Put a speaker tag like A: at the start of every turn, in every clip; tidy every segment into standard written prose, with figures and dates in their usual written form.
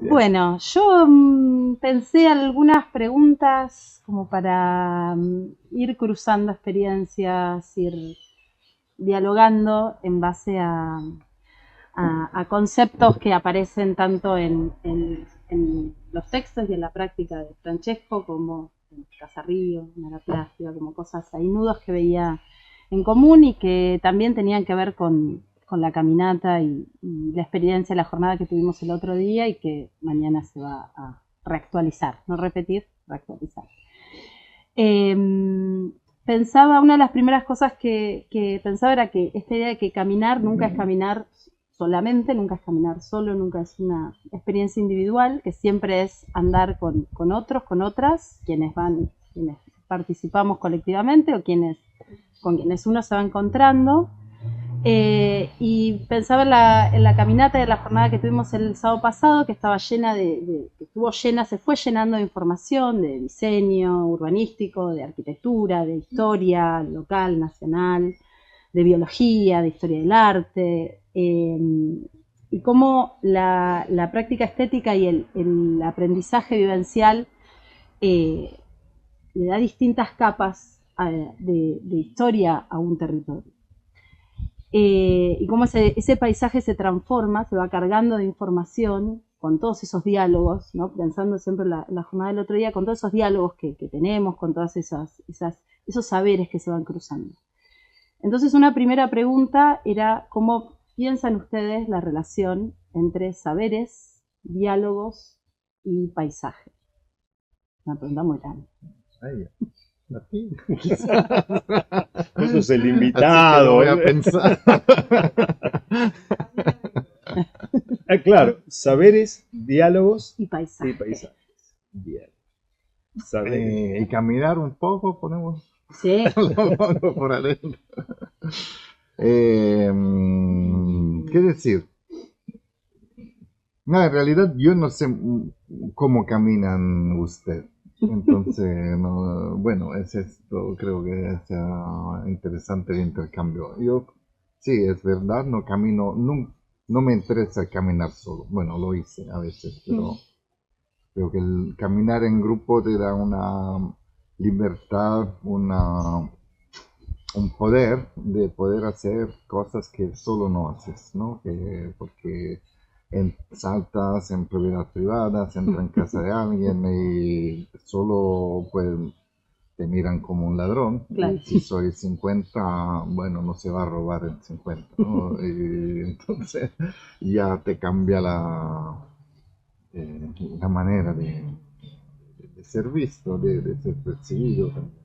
A: Bueno, yo pensé algunas preguntas como para ir cruzando experiencias, ir dialogando en base a conceptos que aparecen tanto en los textos y en la práctica de Francesco como en Casarrío, Mara Plácida, como cosas, hay nudos que veía en común y que también tenían que ver con la caminata y la experiencia, la jornada que tuvimos el otro día y que mañana se va a reactualizar, no repetir, reactualizar. Eh, Pensaba, una de las primeras cosas que pensaba era que esta idea de que caminar nunca es caminar solamente, nunca es caminar solo, nunca es una experiencia individual, que siempre es andar con otros, con otras, quienes participamos colectivamente o con quienes uno se va encontrando. Y pensaba en la caminata de la jornada que tuvimos el sábado pasado, que estaba llena que estuvo llena, se fue llenando de información, de diseño urbanístico, de arquitectura, de historia local, nacional, de biología, de historia del arte, y cómo la práctica estética y el aprendizaje vivencial eh, le da distintas capas de historia a un territorio. Y cómo ese paisaje se transforma, se va cargando de información con todos esos diálogos, ¿no? Pensando siempre en la jornada del otro día, con todos esos diálogos que tenemos, con todos esos saberes que se van cruzando. Entonces, una primera pregunta era cómo piensan ustedes la relación entre saberes, diálogos y paisaje. Una pregunta muy grande.
B: Ay, a ti, quizás.
C: Vos sos el
B: Así que lo
C: invitado.
B: voy a pensar.
C: Claro, saberes, diálogos
A: Y paisaje.
C: y paisajes. Bien. Saberes.
B: Y caminar un poco, ponemos
A: Sí.
B: lo pongo por adentro. ¿Qué decir? No, en realidad yo no sé cómo caminan ustedes. Entonces, no, bueno, es esto, creo que sea interesante el intercambio. Yo, sí, es verdad, no camino, no me interesa caminar solo. Bueno, lo hice a veces, pero creo que el caminar en grupo te da una libertad, un poder de poder hacer cosas que solo no haces, ¿no? Porque saltas en propiedad privada, entras en casa de alguien y solo pues te miran como un ladrón.
A: Claro.
B: Y si soy 50, bueno, no se va a robar el 50, ¿no? Y entonces ya te cambia la manera de ser visto, de ser percibido también.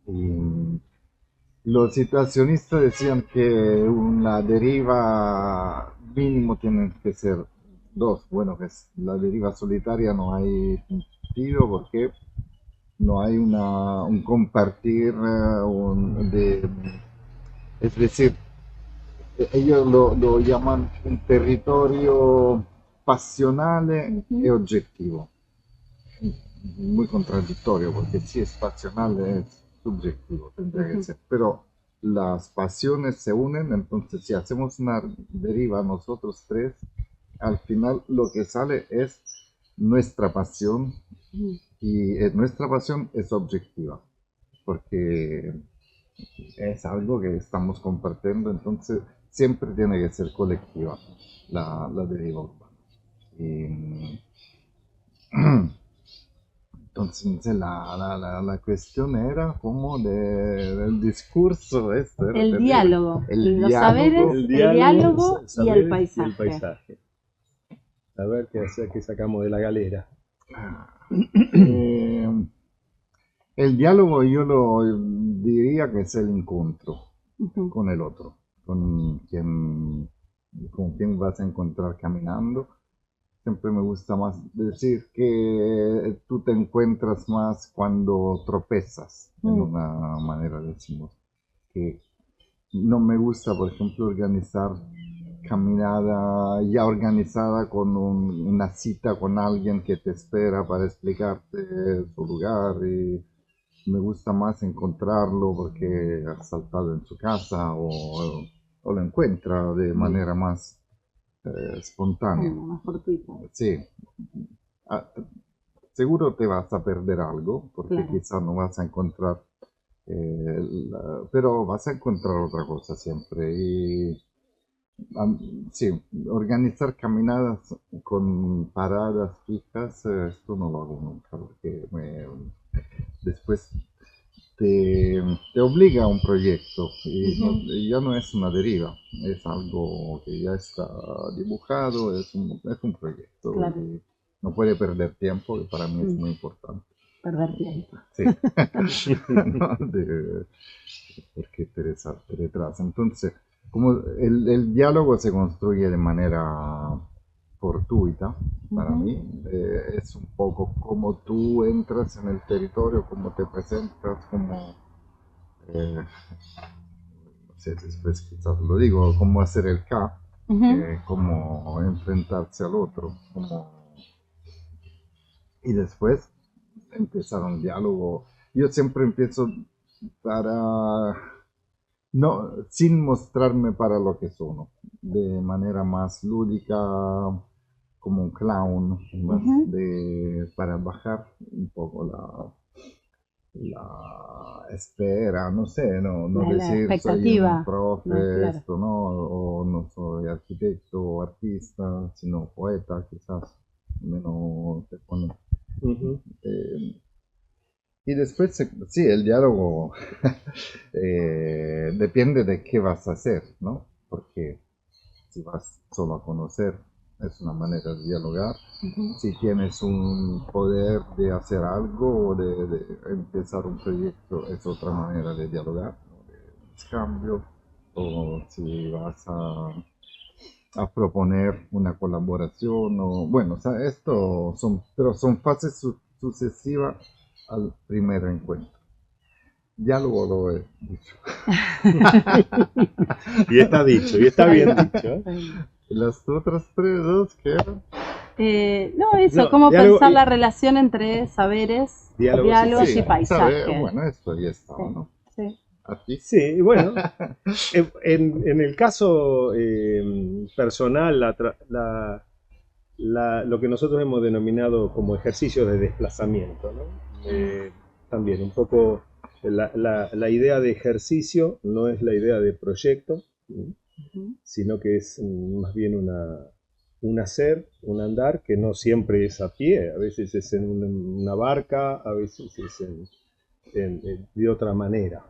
B: Y los situacionistas decían que una deriva mínimo tienen que ser dos. Bueno, que la deriva solitaria no hay sentido porque no hay un compartir, es decir, ellos lo llaman un territorio pasional y objetivo. Muy contradictorio, porque si es pasional es subjetivo, tendría que ser. Pero las pasiones se unen, entonces si hacemos una deriva nosotros tres, al final lo que sale es nuestra pasión y nuestra pasión es objetiva, porque es algo que estamos compartiendo, entonces siempre tiene que ser colectiva la deriva urbana. Y, entonces la cuestión era como del discurso esto. Era
A: El
B: terrible.
A: diálogo,
B: El
A: los
B: diálogo.
A: saberes, el diálogo y
C: saberes
A: el paisaje.
C: y el paisaje. A ver qué sacamos de la galera.
B: Eh, el diálogo yo lo diría que es el encuentro con el otro, con quien vas a encontrar caminando. Siempre me gusta más decir que tú te encuentras más cuando tropezas, en una manera decimos. Que no me gusta, por ejemplo, organizar caminada ya organizada con una cita con alguien que te espera para explicarte su lugar y me gusta más encontrarlo porque ha saltado en su casa o lo encuentra de manera más espontánea.
A: Más fortuita.
B: Sí. Ah, seguro te vas a perder algo, porque
A: Claro.
B: quizás no vas a encontrar, pero vas a encontrar otra cosa siempre. Y sí, organizar caminadas con paradas fijas, esto no lo hago nunca, porque después te obliga a un proyecto y, y ya no es una deriva, es algo que ya está dibujado, es un proyecto
A: Claro.
B: y no puede perder tiempo, que para mí es muy importante.
A: Perder tiempo.
B: Sí. ¿No? Porque te retrasa. Entonces, como el diálogo se construye de manera fortuita, para mí, es un poco como tú entras en el territorio, cómo te presentas, como, no sé, después quizás lo digo, cómo hacer el K, cómo enfrentarse al otro, y después empezar un diálogo. Yo siempre empiezo para no, sin mostrarme para lo que sono, de manera más lúdica, como un clown, más para bajar un poco la espera, no sé, no
A: La
B: decir soy
A: expectativa.
B: un profe,
A: No, claro.
B: esto, ¿no? O no soy arquitecto o artista, sino poeta, quizás, menos te pone. Y después, sí, el diálogo depende de qué vas a hacer, ¿no? Porque si vas solo a conocer, es una manera de dialogar. Si tienes un poder de hacer algo o de empezar un proyecto, es otra manera de dialogar, ¿no? De cambio. O si vas a proponer una colaboración, o bueno, o sea, pero son fases sucesivas al primer encuentro. Ya lo he dicho.
C: Y está dicho, y está bien dicho.
B: Las otras dos que eran.
A: No, eso,
C: No,
A: cómo
C: diálogo
A: pensar
C: y-
A: la relación entre saberes,
C: Diálogos y
A: diálogos
C: sí,
A: y paisaje.
B: Bueno, esto ya estaba, ¿no?
A: Sí.
B: ¿A ti?
C: Sí, bueno, en el caso personal, lo que nosotros hemos denominado como ejercicio de desplazamiento, ¿no? También un poco la idea de ejercicio no es la idea de proyecto, sino que es más bien un hacer, un andar que no siempre es a pie, a veces es en una barca, a veces es de otra manera.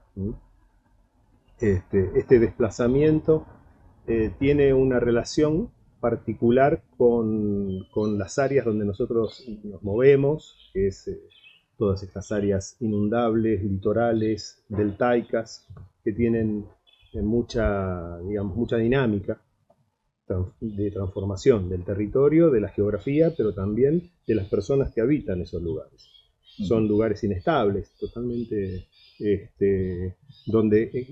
C: Este desplazamiento tiene una relación particular con las áreas donde nosotros nos movemos, que es todas estas áreas inundables, litorales, deltaicas, que tienen mucha dinámica de transformación del territorio, de la geografía, pero también de las personas que habitan esos lugares. Son lugares inestables, totalmente, donde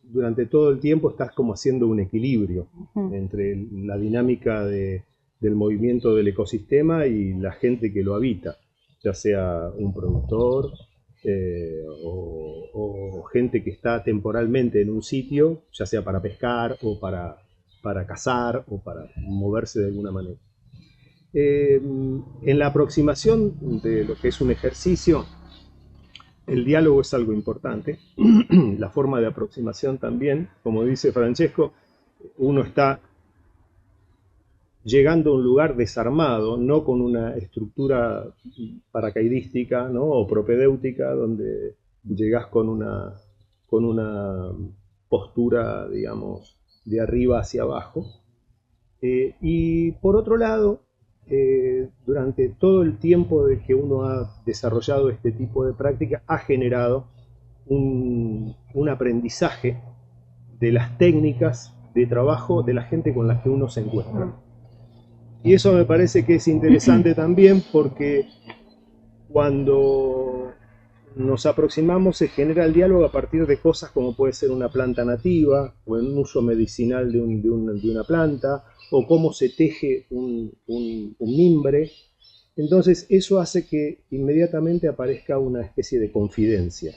C: durante todo el tiempo estás como haciendo un equilibrio entre la dinámica del movimiento del ecosistema y la gente que lo habita, ya sea un productor o gente que está temporalmente en un sitio, ya sea para pescar o para cazar o para moverse de alguna manera. En la aproximación de lo que es un ejercicio, el diálogo es algo importante, la forma de aproximación también, como dice Francesco, uno está llegando a un lugar desarmado, no con una estructura paracaidística, ¿no? O propedéutica, donde llegas con una postura, digamos, de arriba hacia abajo. Y por otro lado, durante todo el tiempo de que uno ha desarrollado este tipo de práctica, ha generado un aprendizaje de las técnicas de trabajo de la gente con la que uno se encuentra. Y eso me parece que es interesante también porque cuando nos aproximamos se genera el diálogo a partir de cosas como puede ser una planta nativa o un uso medicinal de una planta o cómo se teje un mimbre. Entonces eso hace que inmediatamente aparezca una especie de confidencia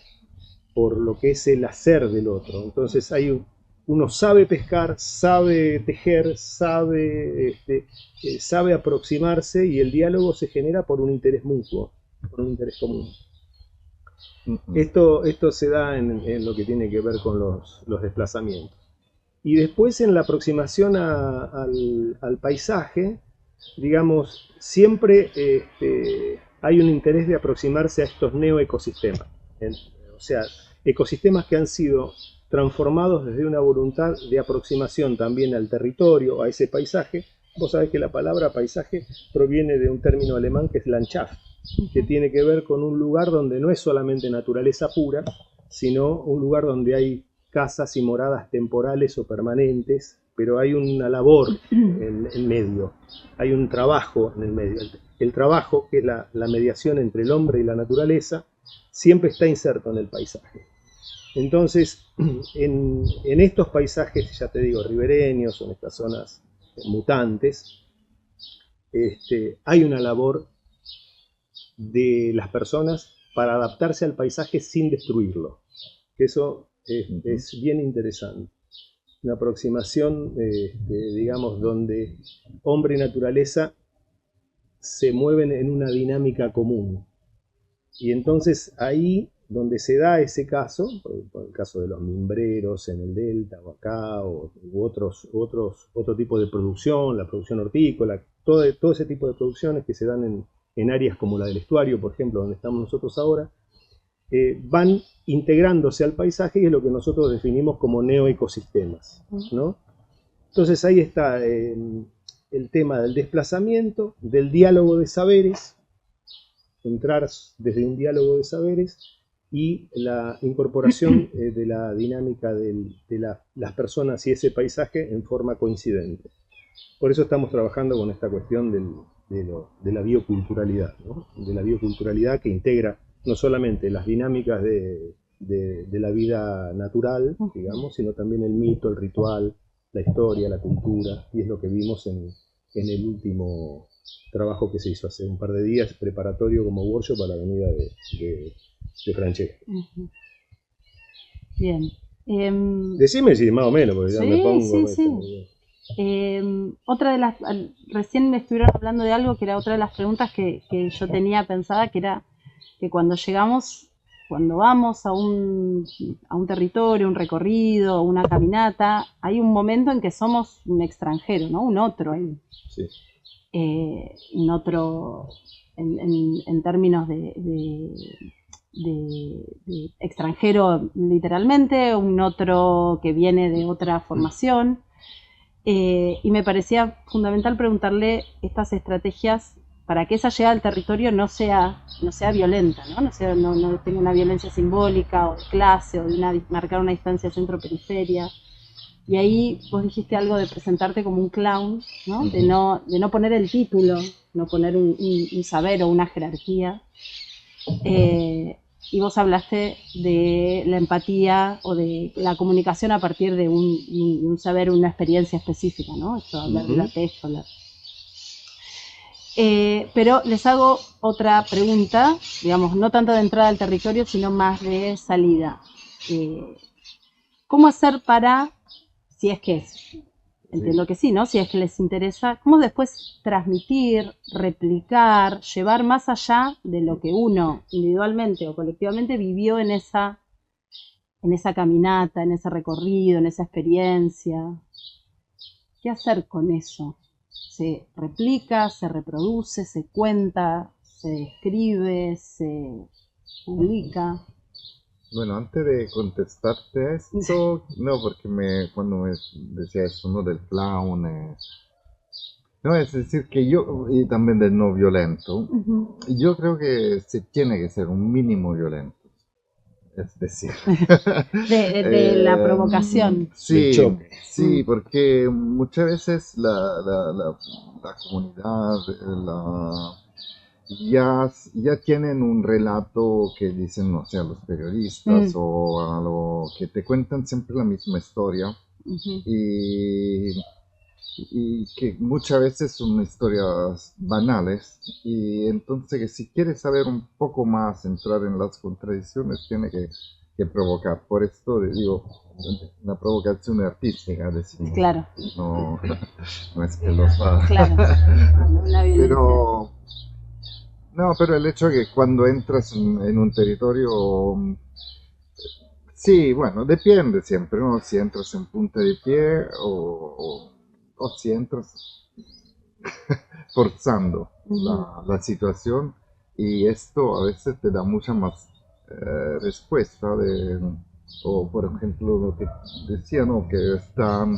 C: por lo que es el hacer del otro. Entonces hay uno sabe pescar, sabe tejer, sabe aproximarse, y el diálogo se genera por un interés mutuo, por un interés común. Esto se da en lo que tiene que ver con los desplazamientos. Y después en la aproximación al paisaje, digamos, siempre hay un interés de aproximarse a estos neoecosistemas. O sea, ecosistemas que han sido transformados desde una voluntad de aproximación también al territorio, a ese paisaje. Vos sabés que la palabra paisaje proviene de un término alemán que es Landschaft, que tiene que ver con un lugar donde no es solamente naturaleza pura, sino un lugar donde hay casas y moradas temporales o permanentes, pero hay una labor en medio, hay un trabajo en el medio. El trabajo, que es la mediación entre el hombre y la naturaleza, siempre está inserto en el paisaje. Entonces, en estos paisajes, ya te digo, ribereños, o en estas zonas mutantes, hay una labor de las personas para adaptarse al paisaje sin destruirlo. Eso es bien interesante. Una aproximación, digamos, donde hombre y naturaleza se mueven en una dinámica común. Y entonces ahí donde se da ese caso, por el caso de los mimbreros en el delta o acá, u otro tipo de producción, la producción hortícola, todo ese tipo de producciones que se dan en áreas como la del estuario, por ejemplo, donde estamos nosotros ahora, van integrándose al paisaje, y es lo que nosotros definimos como neoecosistemas, ¿no? Entonces ahí está el tema del desplazamiento, del diálogo de saberes, entrar desde un diálogo de saberes, y la incorporación de la dinámica de las personas y ese paisaje en forma coincidente. Por eso estamos trabajando con esta cuestión de la bioculturalidad, ¿no? De la bioculturalidad que integra no solamente las dinámicas de la vida natural, digamos, sino también el mito, el ritual, la historia, la cultura, y es lo que vimos en el último trabajo que se hizo hace un par de días, preparatorio como workshop a la venida de Francesco.
A: Bien.
C: Decime si más o menos, porque ya me pongo...
A: Otra de las... Recién me estuvieron hablando de algo que era otra de las preguntas que yo tenía pensada, que era que cuando vamos a un territorio, un recorrido, una caminata, hay un momento en que somos un extranjero, ¿no? Un otro.
C: Sí.
A: Un otro en términos de extranjero literalmente, un otro que viene de otra formación. Y me parecía fundamental preguntarle estas estrategias para que esa llegada al territorio no sea violenta, ¿no? No tenga una violencia simbólica o de clase, o de marcar una distancia centro-periferia. Y ahí vos dijiste algo de presentarte como un clown, ¿no? De no poner el título, no poner un saber o una jerarquía. Y vos hablaste de la empatía o de la comunicación a partir de un saber, una experiencia específica, ¿no? Esto, hablar de la pesca, pero les hago otra pregunta, digamos, no tanto de entrada al territorio, sino más de salida. ¿Cómo hacer para, si es que entiendo que sí, ¿no? Si es que les interesa, cómo después transmitir, replicar, llevar más allá de lo que uno individualmente o colectivamente vivió en esa caminata, en ese recorrido, en esa experiencia? ¿Qué hacer con eso? ¿Se replica, se reproduce, se cuenta, se escribe, se publica?
B: Bueno, antes de contestarte esto, no, porque cuando me decía eso, ¿no? Del clown, no, es decir, que yo, y también del no violento, yo creo que se tiene que ser un mínimo violento. Es decir,
A: de la provocación.
B: Sí,
C: choque.
B: sí, porque muchas veces la comunidad, ya tienen un relato que dicen, no sé, a los periodistas o a lo que te cuentan siempre la misma historia, y que muchas veces son historias banales, y entonces que si quieres saber un poco más, entrar en las contradicciones, tiene que que provocar. Por esto digo, una provocación artística, decimos.
A: Claro.
B: No, no es que los va.
A: Claro. Una violencia.
B: Pero, no, pero el hecho de que cuando entras en un territorio, sí, bueno, depende siempre, ¿no? Si entras en punta de pie o si entras forzando la situación, y esto a veces te da mucha más respuesta o por ejemplo lo que decía, ¿no? Que están,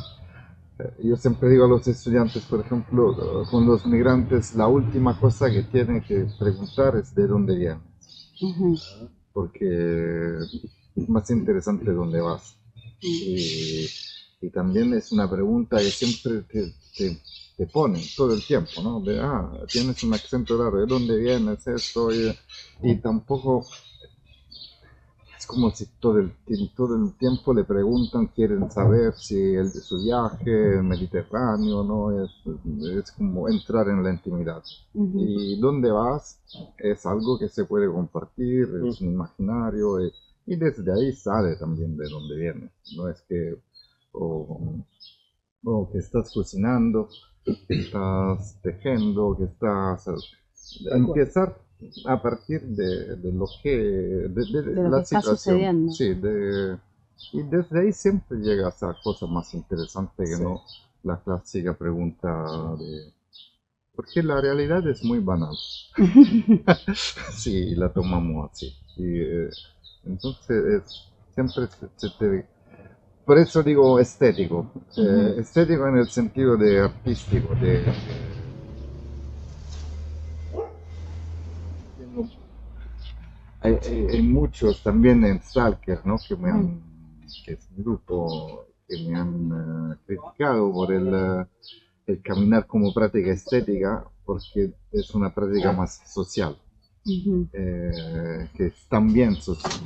B: yo siempre digo a los estudiantes, por ejemplo, con los migrantes, la última cosa que tienen que preguntar es de dónde vienes, porque es más interesante dónde vas. Y también es una pregunta que siempre te ponen todo el tiempo, ¿no? De, tienes un acento raro, ¿de dónde vienes esto? Y tampoco es como si todo el tiempo le preguntan, quieren saber si el de su viaje, el Mediterráneo, ¿no? Es como entrar en la intimidad. Y dónde vas es algo que se puede compartir, es un imaginario, y desde ahí sale también de dónde vienes. No es que o que estás cocinando, que estás tejiendo, que estás... Empezar a partir de lo que... de
A: lo
B: la
A: que está
B: situación.
A: sucediendo.
B: Sí, y desde ahí siempre llegas a cosas más interesantes que no la clásica pregunta de... Porque la realidad es muy banal. Sí, la tomamos así. Entonces, siempre se te... Por eso digo estético. Estético en el sentido de artístico, hay muchos también en Stalker, ¿no? Que es un grupo que me han criticado por el caminar como práctica estética, porque es una práctica más social, que es también social.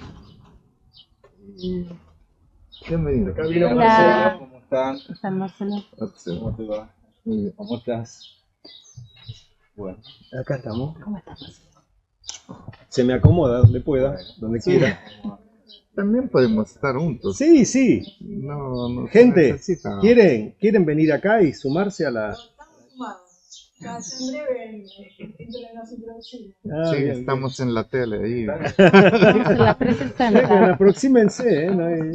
B: Bienvenido.
D: Acá vino
A: Hola.
D: Marcelo, ¿cómo están?
A: ¿Qué tal, Marcelo?
D: ¿Cómo te va?
B: Muy bien.
D: ¿Cómo estás? Bueno, acá estamos.
A: ¿Cómo estás, Marcelo?
C: Se me acomoda donde pueda, donde quiera.
B: También podemos estar juntos.
C: Sí, sí.
B: No se
C: Gente,
B: necesita.
C: ¿quieren venir acá y sumarse a la...?
E: En breve nos introducimos.
B: Sí, estamos en la tele ahí.
A: Vamos a la presencia.
C: Vengan, aproxímense, ¿eh? No hay-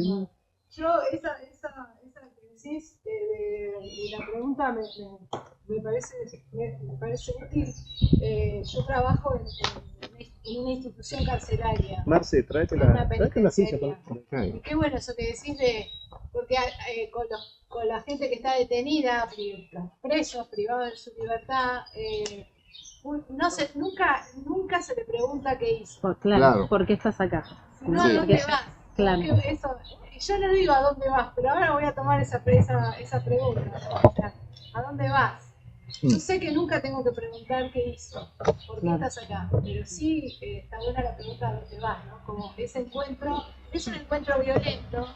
E: Yo, esa que decís de la pregunta me parece útil. Yo trabajo en una institución carcelaria.
C: Marce, tráete
E: Una
C: la silla.
E: penitenciaria.
B: Ok.
E: Y qué bueno eso que decís porque con la gente que está detenida, los presos, privados de su libertad, nunca se le pregunta qué hizo.
A: Claro, ¿por qué estás acá?
E: No, ¿a
B: Sí.
E: dónde vas?
A: Claro.
E: Porque yo no digo a dónde vas, pero ahora voy a tomar esa pregunta. O sea, ¿a dónde vas? Yo sé que nunca tengo que preguntar qué hizo, por qué estás acá, pero sí está buena la pregunta a dónde vas, ¿no? Como ese encuentro, es un encuentro violento,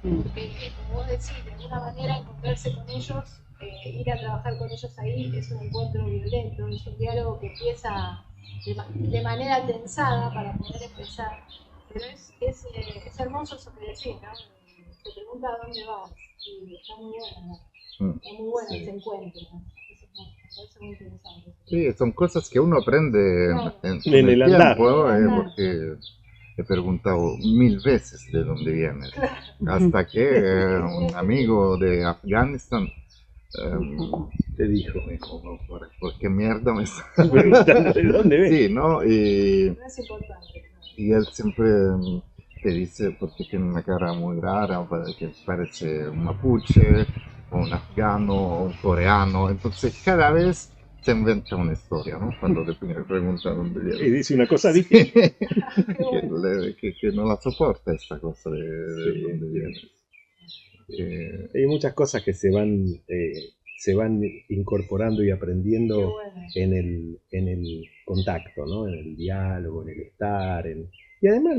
E: que como vos decís, de alguna manera encontrarse con ellos, ir a trabajar con ellos ahí es un encuentro violento, es un diálogo que empieza de manera tensada para poder empezar, pero es hermoso eso que decís, ¿no? Te pregunta a dónde vas, y está muy bueno, ¿no? Está muy bueno ese encuentro, ¿no? Me parece muy interesante.
B: Sí, son cosas que uno aprende
E: Claro.
C: En el andar.
B: tiempo,
E: En el andar.
B: porque he preguntado 1000 veces de dónde vienes. Hasta que un amigo de Afganistán
C: Te dijo.
B: me dijo, "No, ¿por qué mierda me estás
C: Preguntando de dónde ves.
B: Sí, ¿no?
E: No es importante.
B: Y él siempre te dice, porque tiene una cara muy rara, que parece un mapuche, o un afgano, o un coreano. Entonces cada vez se inventa una historia, ¿no? Cuando te preguntan dónde
C: Y
B: viene.
C: dice una cosa distinta.
B: que no la soporta esta cosa de
C: Sí.
B: dónde vienes.
C: Hay muchas cosas que se van incorporando y
E: Qué
C: aprendiendo
E: bueno.
C: en el contacto, ¿no? En el diálogo, en el estar. Y además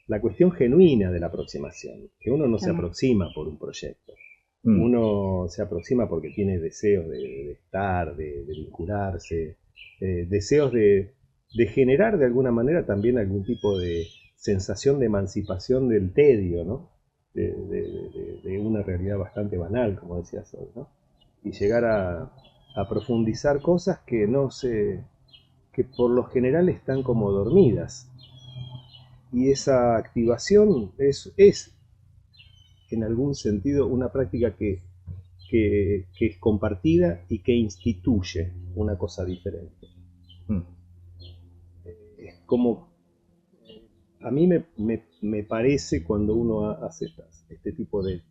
C: la cuestión genuina de la aproximación, que uno no se aproxima por un proyecto. Uno se aproxima porque tiene deseos de estar, de vincularse, deseos de generar de alguna manera también algún tipo de sensación de emancipación del tedio, ¿no? De una realidad bastante banal, como decías hoy, ¿no? Y llegar a profundizar cosas que que por lo general están como dormidas. Y esa activación es en algún sentido una práctica que es compartida y que instituye una cosa diferente. Es como, a mí me parece, cuando uno hace este tipo de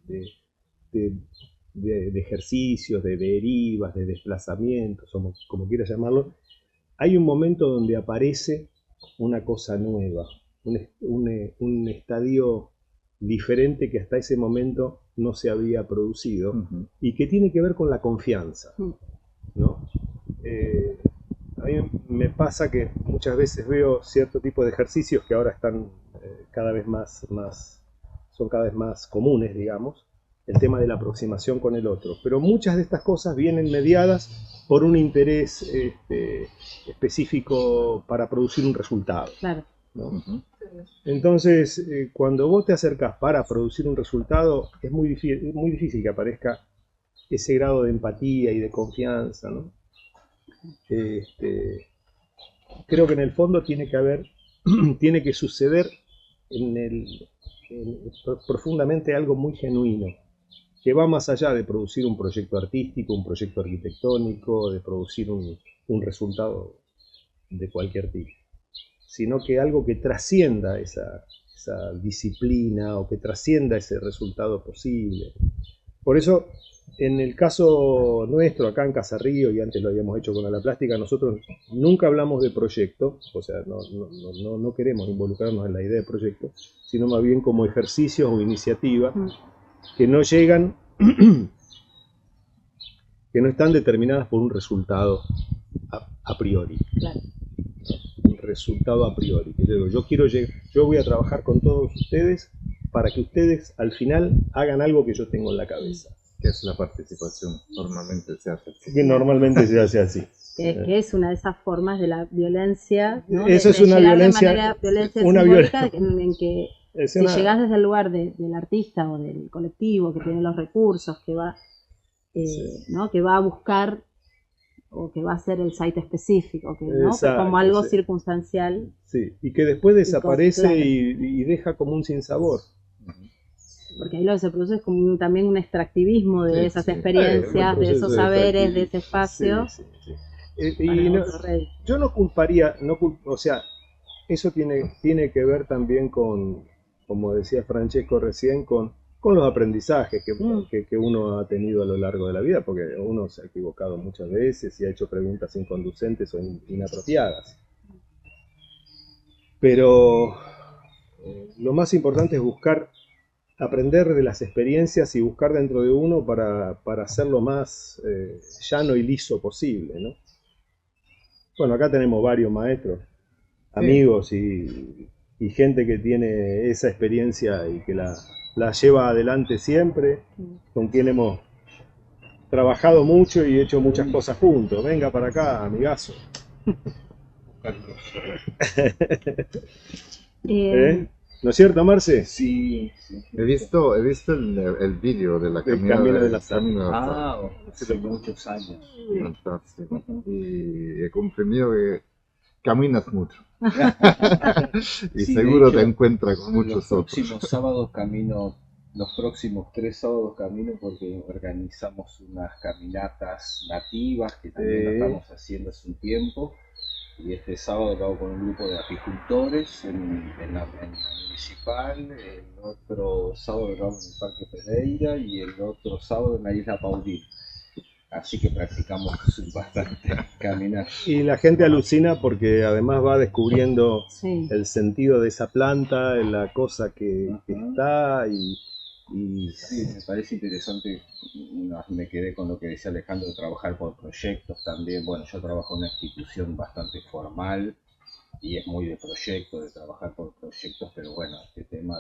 C: ejercicios, de derivas, de desplazamientos, como quieras llamarlo, hay un momento donde aparece una cosa nueva, un estadio diferente que hasta ese momento no se había producido, y que tiene que ver con la confianza, ¿no? A mí me pasa que muchas veces veo cierto tipo de ejercicios que ahora están son cada vez más comunes, digamos, el tema de la aproximación con el otro, pero muchas de estas cosas vienen mediadas por un interés específico para producir un resultado.
A: Claro.
C: ¿No? Entonces, cuando vos te acercás para producir un resultado, es muy difícil que aparezca ese grado de empatía y de confianza, ¿no? Creo que en el fondo tiene que suceder profundamente algo muy genuino, que va más allá de producir un proyecto artístico, un proyecto arquitectónico, de producir un resultado de cualquier tipo, sino que algo que trascienda esa disciplina, o que trascienda ese resultado posible. Por eso, en el caso nuestro, acá en Casa Río, y antes lo habíamos hecho con la plástica, nosotros nunca hablamos de proyecto, o sea, no queremos involucrarnos en la idea de proyecto, sino más bien como ejercicios o iniciativas que no llegan, que no están determinadas por un resultado a priori.
A: Claro.
C: Un resultado a priori. Yo voy a trabajar con todos ustedes para que ustedes al final hagan algo que yo tengo en la cabeza.
B: Que es la participación, normalmente se hace así.
C: Que normalmente se hace así.
A: Que es una de esas formas de la violencia, ¿no?
C: Eso es una violencia,
A: simbólica, en que
C: es
A: si
C: una,
A: llegás desde el lugar del artista o del colectivo que tiene los recursos, que va, ¿no? Que va a buscar o que va a ser el site específico, que, ¿no?
C: Exacto,
A: como algo
C: sí.
A: circunstancial.
C: Sí, y que después desaparece
A: claro.
C: y deja como un sinsabor.
A: Porque ahí lo que se produce es como también un extractivismo de esas
B: sí.
A: experiencias, de esos saberes, de ese espacio.
C: Sí. Yo no culparía, o sea, eso tiene que ver también con, como decía Francesco recién, con los aprendizajes que uno ha tenido a lo largo de la vida, porque uno se ha equivocado muchas veces y ha hecho preguntas inconducentes o inapropiadas. Pero lo más importante es aprender de las experiencias y buscar dentro de uno para hacerlo más llano y liso posible, ¿no? Bueno, acá tenemos varios maestros, amigos y gente que tiene esa experiencia y que la lleva adelante siempre, con quien hemos trabajado mucho y hecho muchas cosas juntos. Venga para acá, amigazo. ¿No es cierto, Marce?
D: Sí.
B: He visto el vídeo de la
C: Camino de la Sal.
D: Hace muchos años.
B: Fantástico. Y he comprendido que caminas mucho. Y
D: Sí,
B: seguro
D: de hecho,
B: te encuentras con muchos
D: los
B: otros.
D: próximos sábados camino, los próximos 3 sábados camino porque organizamos unas caminatas nativas que también las estamos haciendo hace un tiempo. Y este sábado lo hago con un grupo de apicultores en la municipal, el otro sábado lo hago en el Parque Pereira y el otro sábado en la Isla Paulín. Así que practicamos bastante caminar.
C: Y la gente alucina porque además va descubriendo
A: Sí.
C: el sentido de esa planta, la cosa que está y
D: Sí, me parece interesante. Me quedé con lo que decía Alejandro de trabajar por proyectos también. Bueno, yo trabajo en una institución bastante formal y es muy de proyectos, de trabajar por proyectos, pero bueno, este tema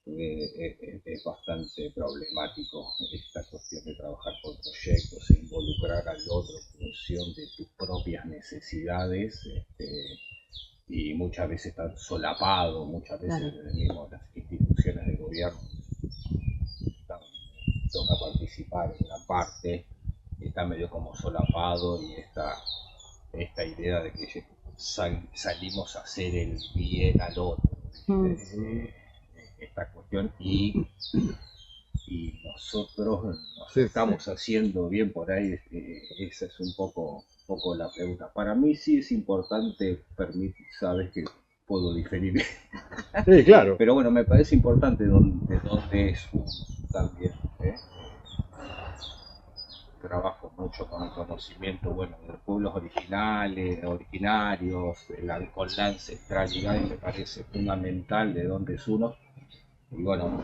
D: es bastante problemático, esta cuestión de trabajar por proyectos e involucrar al otro en función de tus propias necesidades. y muchas veces están solapados, muchas veces
A: Claro.
D: desde mismo las instituciones de gobierno toca participar en una parte, y está medio como solapado, y esta idea de que salimos a hacer el bien al otro, esta cuestión, y nosotros nos
B: Sí,
D: estamos haciendo bien por ahí. Esa es un poco la pregunta. Para mí sí es importante, sabes que puedo diferir,
C: Sí, claro.
D: pero bueno, me parece importante de dónde es uno también, ¿eh? Trabajo mucho con el conocimiento, bueno, de los pueblos originarios, con la ancestralidad, y me parece fundamental de dónde es uno. Y bueno,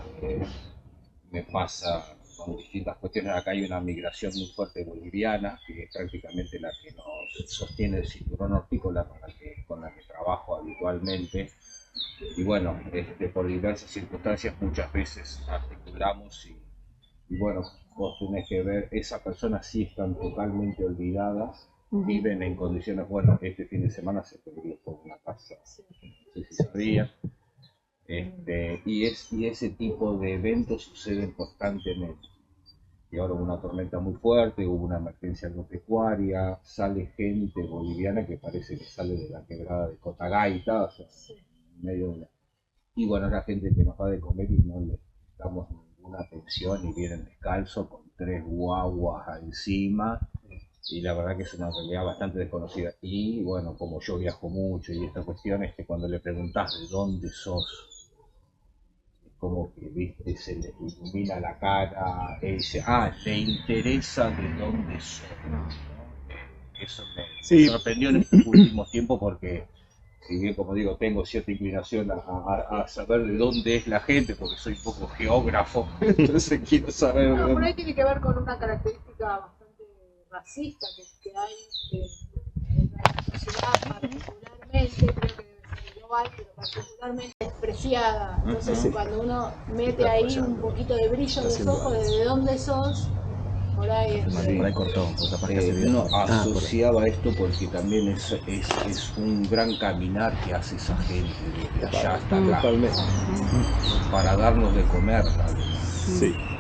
D: me pasa con distintas cuestiones. Acá hay una migración muy fuerte boliviana, que es prácticamente la que nos sostiene el cinturón hortícola con la que trabajo habitualmente. Y bueno, por diversas circunstancias muchas veces articulamos, y bueno, vos tenés que ver, esas personas sí están totalmente olvidadas, viven en condiciones, bueno, este fin de semana se perdió por una casa, no sé si sabía. Y ese tipo de eventos suceden constantemente. Y ahora hubo una tormenta muy fuerte, hubo una emergencia agropecuaria, sale gente boliviana que parece que sale de la quebrada de Cotagaita, o sea, en medio de y bueno, es la gente que nos va de comer y no le damos ninguna atención, y vienen descalzos con 3 guaguas encima, y la verdad que es una realidad bastante desconocida. Y bueno, como yo viajo mucho, y esta cuestión es que cuando le preguntás de dónde sos, como que, viste, se le ilumina la cara, y dice, le interesa de dónde soy, ¿no? Eso me sorprendió en estos últimos tiempos, porque si bien, como digo, tengo cierta inclinación a saber de dónde es la gente, porque soy un poco geógrafo, entonces quiero saber.
E: Bueno, por ahí tiene que ver con una característica bastante racista que hay en la sociedad, particularmente, creo que debe ser global, pero particularmente despreciada. Entonces, cuando uno mete ahí un poquito de brillo en los ojos de dónde sos, por ahí
F: cortó,
D: uno asociaba esto porque también es un gran caminar que hace esa gente desde allá hasta acá, para darnos de comer,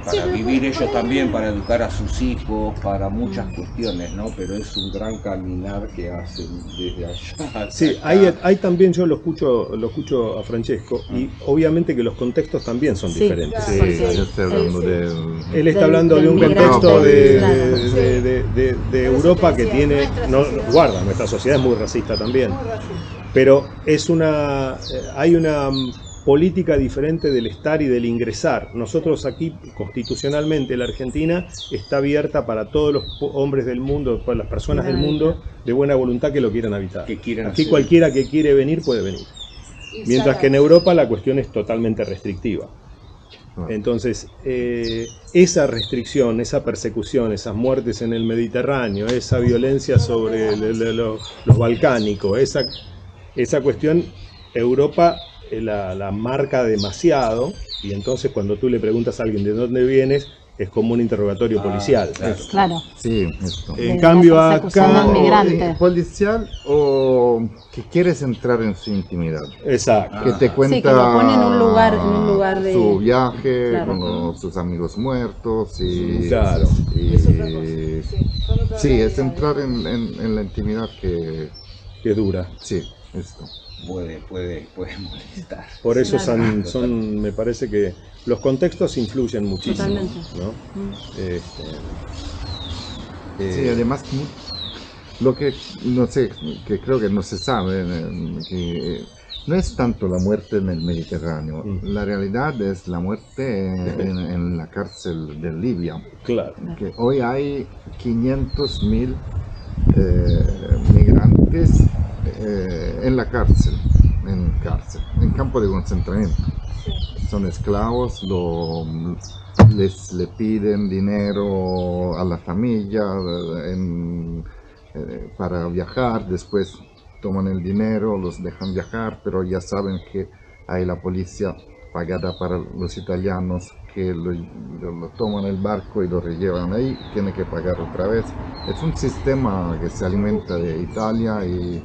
D: para vivir ellos también, para educar a sus hijos, para muchas cuestiones, ¿no? Pero es un gran caminar que hacen desde allá hasta
C: Sí,
D: acá.
C: hay también, yo lo escucho a Francesco, y obviamente que los contextos también son diferentes.
B: Sí, yo estoy hablando
C: Él está hablando de un contexto de Europa que tiene, guarda, nuestra sociedad es muy racista también, pero hay una política diferente del estar y del ingresar. Nosotros aquí, constitucionalmente, la Argentina está abierta para todos los hombres del mundo, para las personas del mundo de buena voluntad que lo quieran habitar. Aquí cualquiera que quiere venir puede venir. Mientras que en Europa la cuestión es totalmente restrictiva. Entonces, esa restricción, esa persecución, esas muertes en el Mediterráneo, esa violencia sobre los balcánicos, esa cuestión, Europa la marca demasiado, y entonces cuando tú le preguntas a alguien de dónde vienes, es como un interrogatorio policial.
A: Claro.
B: Sí, esto.
C: En cambio acá...
B: policial, o que quieres entrar en su intimidad.
C: Exacto.
B: Que te cuenta,
A: sí, que lo pone en un lugar de
B: su viaje,
A: claro,
B: con sus amigos muertos, y
C: claro.
B: Sí, es entrar en la intimidad que
C: dura.
B: Sí, esto.
D: Puede molestar.
C: Por eso me parece que los contextos influyen muchísimo.
A: Totalmente.
C: ¿No?
B: Sí, además, lo que no sé, que creo que no se sabe, que no es tanto la muerte en el Mediterráneo, la realidad es la muerte en la cárcel de Libia.
C: Claro.
B: Que hoy hay 500.000 migrantes en la cárcel, en campo de concentramiento. Son esclavos, le piden dinero a la familia para viajar, después toman el dinero, los dejan viajar, pero ya saben que hay la policía pagada para los italianos que lo toman el barco y lo rellevan ahí, tiene que pagar otra vez. Es un sistema que se alimenta de Italia, y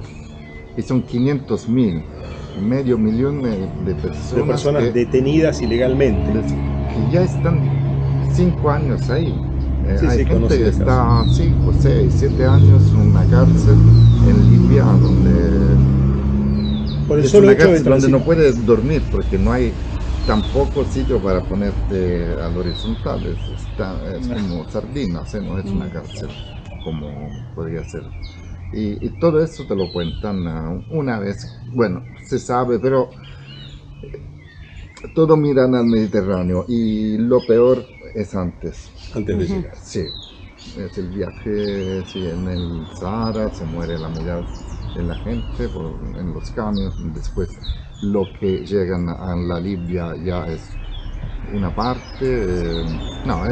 B: y son 500.000, medio millón de personas que,
C: detenidas ilegalmente.
B: que ya están 5 años ahí.
C: Sí,
B: Hay
C: sí,
B: gente que
C: caso.
B: está 5, 6, 7 años en una cárcel en Libia donde
C: Por el
B: es
C: solo
B: una
C: hecho de
B: cárcel donde
C: transitar.
B: no puedes dormir porque no hay tampoco sitio para ponerte al horizontal. Es como sardinas, no es una cárcel como podría ser. Y todo eso te lo cuentan una vez, bueno, se sabe, pero todo miran al Mediterráneo y lo peor es antes.
C: Antes de llegar.
B: Sí, es el viaje, sí, en el Sahara se muere la mitad de la gente en los camiones, después lo que llegan a la Libia ya es una parte, no,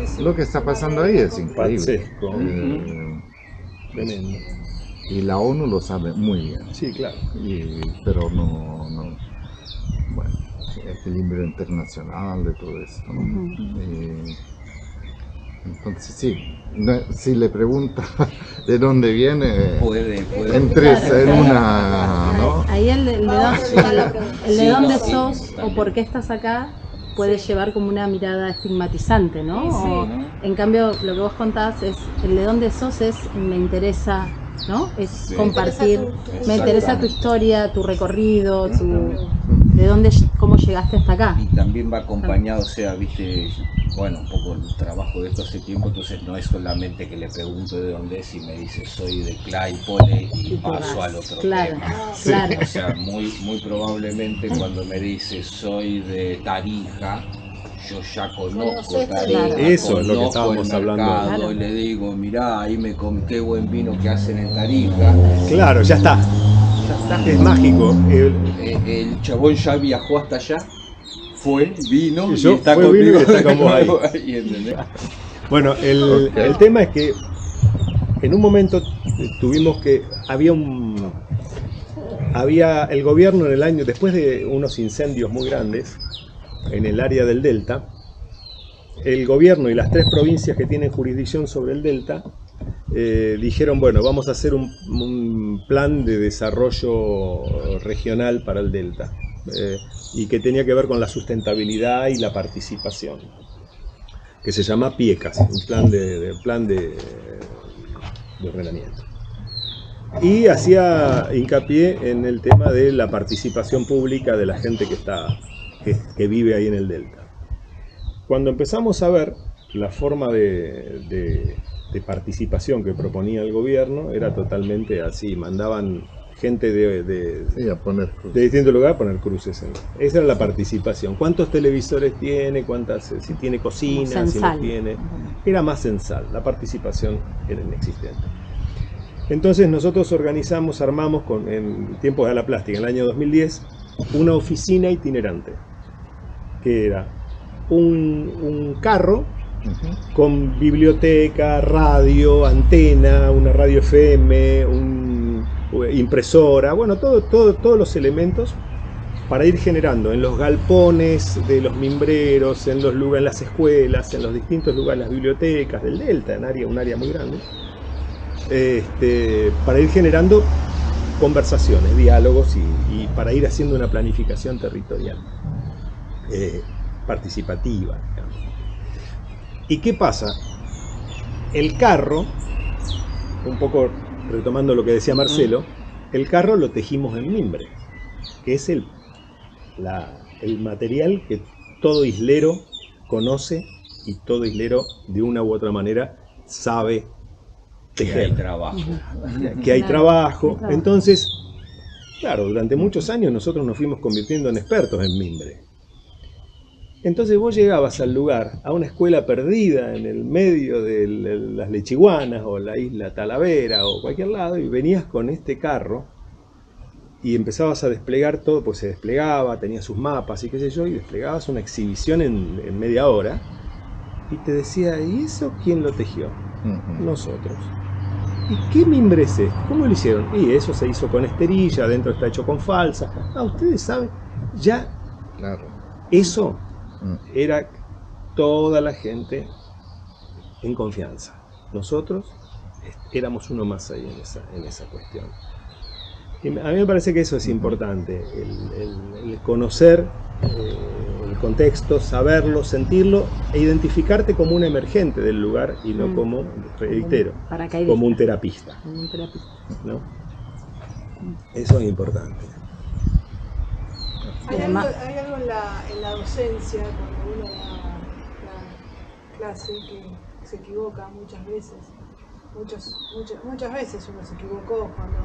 E: Sí,
B: lo que está pasando ahí es increíble.
C: Pazzesco. Tremendo.
B: Y la ONU lo sabe muy bien,
C: Sí, claro.
B: pero no, bueno, equilibrio internacional de todo esto, ¿no? Entonces sí, si le pregunta de dónde viene,
D: Puede.
B: entres en una, ¿no?
A: Ahí el de
D: Sí,
A: dónde
D: no, sí,
A: sos o
D: también.
A: por qué estás acá puede llevar como una mirada estigmatizante, ¿no?
E: Sí, sí.
A: O, en cambio, lo que vos contás es el de dónde sos es me interesa, ¿no? Es
D: Sí.
A: compartir,
E: Me interesa tu
A: me interesa tu
D: Exactamente.
A: historia, tu recorrido,
D: Exactamente.
A: de dónde, cómo llegaste hasta acá.
D: Y también va acompañado, o sea, viste, bueno, un poco el trabajo de esto hace tiempo, entonces no es solamente que le pregunto de dónde es y me dice soy de Claypole y
A: Y te
D: paso
A: vas.
D: al otro
A: Claro,
D: tema.
A: claro.
D: O sea, muy probablemente cuando me dice soy de Tarija, yo ya conozco
E: Conoces
D: Tarija,
A: Claro.
C: Eso es lo que
D: conozco el
C: estábamos hablando.
D: mercado
A: Claro.
D: y le digo, mirá, ahí qué buen vino que hacen en Tarija.
C: Claro, ya está. Es mágico.
D: El chabón ya viajó hasta allá, vino y
C: Yo
D: está
C: fue, vino
D: conmigo
C: y está con vos ahí.
D: ¿entendés?
C: Bueno,
B: Ok.
C: el tema es que en un momento había el gobierno en el año, después de unos incendios muy grandes en el área del Delta, el gobierno y las 3 provincias que tienen jurisdicción sobre el Delta dijeron, bueno, vamos a hacer un plan de desarrollo regional para el Delta y que tenía que ver con la sustentabilidad y la participación, que se llama PIECAS, un plan de ordenamiento. Y hacía hincapié en el tema de la participación pública de la gente que vive ahí en el Delta. Cuando empezamos a ver la forma de participación que proponía el gobierno, era totalmente así, mandaban gente
B: Sí, a poner cruz.
C: de distintos lugares a poner cruces. Esa era la participación. ¿Cuántos televisores tiene? Si tiene cocina,
A: Como
C: si no
A: censal.
C: tiene. Era más censal, la participación era inexistente. Entonces nosotros armamos en tiempos de la plástica, en el año 2010, una oficina itinerante, que era un carro con biblioteca, radio, antena, una radio FM, impresora, bueno, todos los elementos para ir generando en los galpones de los mimbreros, en las escuelas, en los distintos lugares, las bibliotecas del Delta, un área muy grande, para ir generando conversaciones, diálogos y para ir haciendo una planificación territorial participativa, digamos. ¿Y qué pasa? El carro, un poco retomando lo que decía Marcelo, el carro lo tejimos en mimbre, que es el material que todo islero conoce y todo islero de una u otra manera sabe
D: Que hay
C: tejer.
D: trabajo.
C: Que hay
A: Claro,
C: trabajo.
A: claro.
C: Entonces, claro, durante muchos años nosotros nos fuimos convirtiendo en expertos en mimbre. Entonces vos llegabas al lugar, a una escuela perdida en el medio de las Lechiguanas o la isla Talavera o cualquier lado y venías con este carro y empezabas a desplegar todo, pues se desplegaba, tenía sus mapas y qué sé yo, y desplegabas una exhibición en media hora y te decía, ¿y eso quién lo tejió? Nosotros. ¿Y qué mimbre es este? ¿Cómo lo hicieron? Y eso se hizo con esterilla, adentro está hecho con falsa. Ah, ustedes saben, ya
B: Claro.
C: eso era toda la gente en confianza. Nosotros éramos uno más ahí en esa cuestión. Y a mí me parece que eso es importante, el conocer el contexto, saberlo, sentirlo e identificarte como un emergente del lugar y no como, reitero, como un terapista. ¿No? Eso es importante.
E: Hay algo en la docencia, cuando uno da la clase, que se equivoca muchas veces. Muchas veces uno se equivocó cuando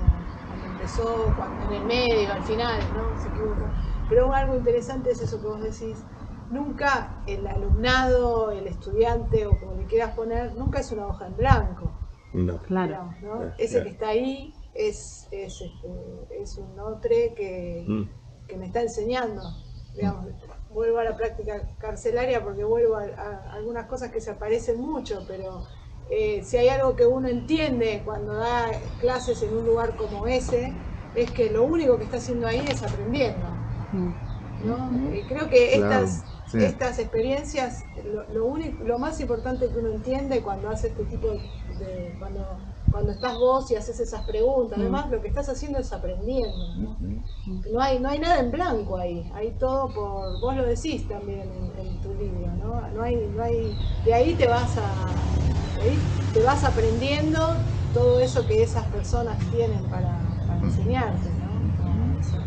E: empezó, en el medio, al final, ¿no? Se equivoca. Pero algo interesante es eso que vos decís. Nunca el alumnado, el estudiante, o como le quieras poner, nunca es una hoja en blanco.
C: No.
A: Claro.
E: Digamos, ¿no? Ese que está ahí es un otro que me está enseñando. Digamos, vuelvo a la práctica carcelaria porque vuelvo a algunas cosas que se aparecen mucho, pero si hay algo que uno entiende cuando da clases en un lugar como ese, es que lo único que está haciendo ahí es aprendiendo, ¿no? Y creo que estas experiencias, lo más importante que uno entiende cuando hace este tipo de cuando estás vos y haces esas preguntas, además lo que estás haciendo es aprendiendo, ¿no? No hay nada en blanco ahí, hay todo vos lo decís también en tu libro, ¿no? No hay, de ahí te vas aprendiendo todo eso que esas personas tienen para enseñarte, ¿no? Eso me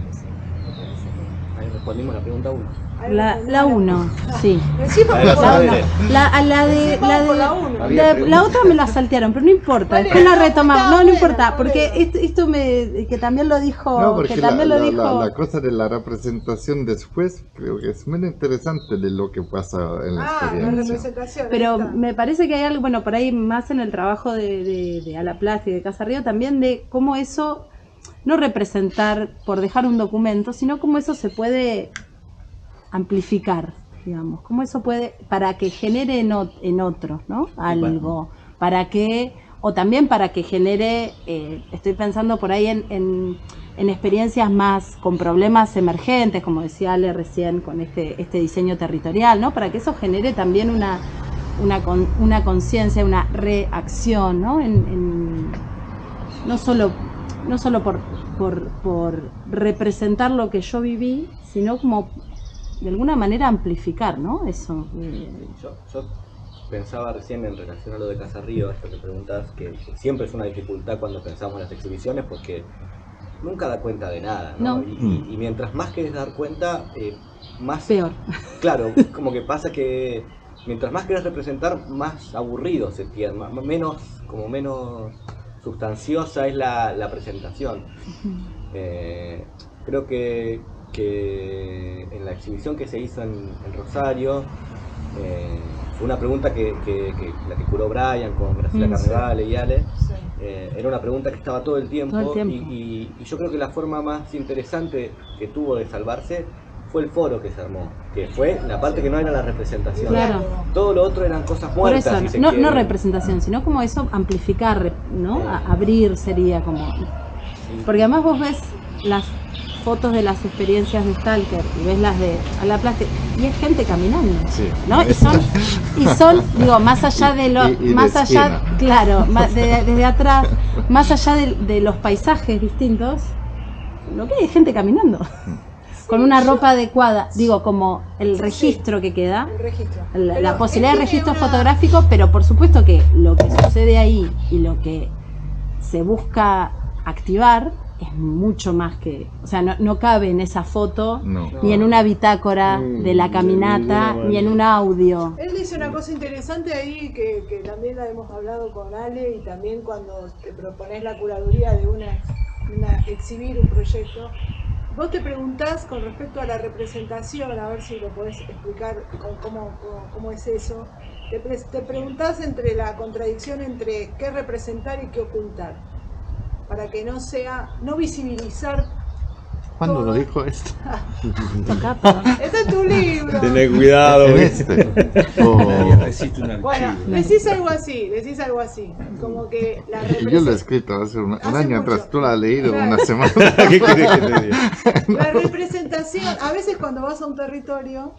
E: parece que...
F: Ahí respondimos la pregunta 1.
A: La 1, sí. La otra me la saltearon, pero no importa, después la retomamos. No importa, porque esto que también lo dijo.
B: No, porque
A: que también
B: la cosa de la representación después creo que es muy interesante de lo que pasa en la experiencia.
E: La representación.
A: Pero me parece que hay algo, bueno, por ahí más en el trabajo de Alaplast y de Casa Río también, de cómo eso, no representar por dejar un documento, sino cómo eso se puede amplificar, digamos, cómo eso puede, para que genere en otros, ¿no? Algo, para que, o también para que genere, estoy pensando por ahí en experiencias más con problemas emergentes, como decía Ale recién, con este diseño territorial, ¿no? Para que eso genere también una conciencia, una reacción, ¿no? No solo por representar lo que yo viví, sino como de alguna manera amplificar, ¿no? Eso.
F: Yo pensaba recién en relación a lo de Casa Río, esto que preguntas, que siempre es una dificultad cuando pensamos en las exhibiciones porque nunca da cuenta de nada, ¿no?
A: No.
F: Y mientras más querés dar cuenta, más...
A: Peor.
F: Claro, como que pasa que mientras más querés representar, más aburrido se tiene, menos sustanciosa es la presentación. Creo que en la exhibición que se hizo en Rosario fue una pregunta la que curó Brian con Graciela Carnevale y Ale. Era una pregunta que estaba todo el tiempo. Y yo creo que la forma más interesante que tuvo de salvarse fue el foro que se armó, que fue la parte que no era la representación.
A: Claro.
F: Todo lo otro eran cosas muertas.
A: Por eso, no representación, sino como eso, amplificar, ¿no? Abrir sería como... Porque además vos ves las fotos de las experiencias de Stalker y ves las de Alaplast y es gente caminando, ¿no? Y son, digo, más allá de lo, más allá, claro, desde atrás, más allá de los paisajes distintos, lo que hay es gente caminando. Con una ropa adecuada, digo, como el registro que queda, la posibilidad de registro fotográfico, pero por supuesto que lo que sucede ahí y lo que se busca activar es mucho más que, o sea, no cabe en esa foto, ni en una bitácora de la caminata, ni en un audio.
E: Él dice una cosa interesante ahí que también la hemos hablado con Ale, y también cuando te propones la curaduría de exhibir un proyecto. Vos te preguntás con respecto a la representación, a ver si lo podés explicar cómo es eso. Te preguntás entre la contradicción entre qué representar y qué ocultar, para que no visibilizar.
B: ¿Cuándo lo dijo esto?
E: Está en tu libro.
C: Tené cuidado.
E: Bueno, decís algo así, como que la
B: Yo lo he escrito hace un año atrás, tú lo has leído una semana.
C: ¿Qué querés que te diga?
E: La representación, a veces cuando vas a un territorio,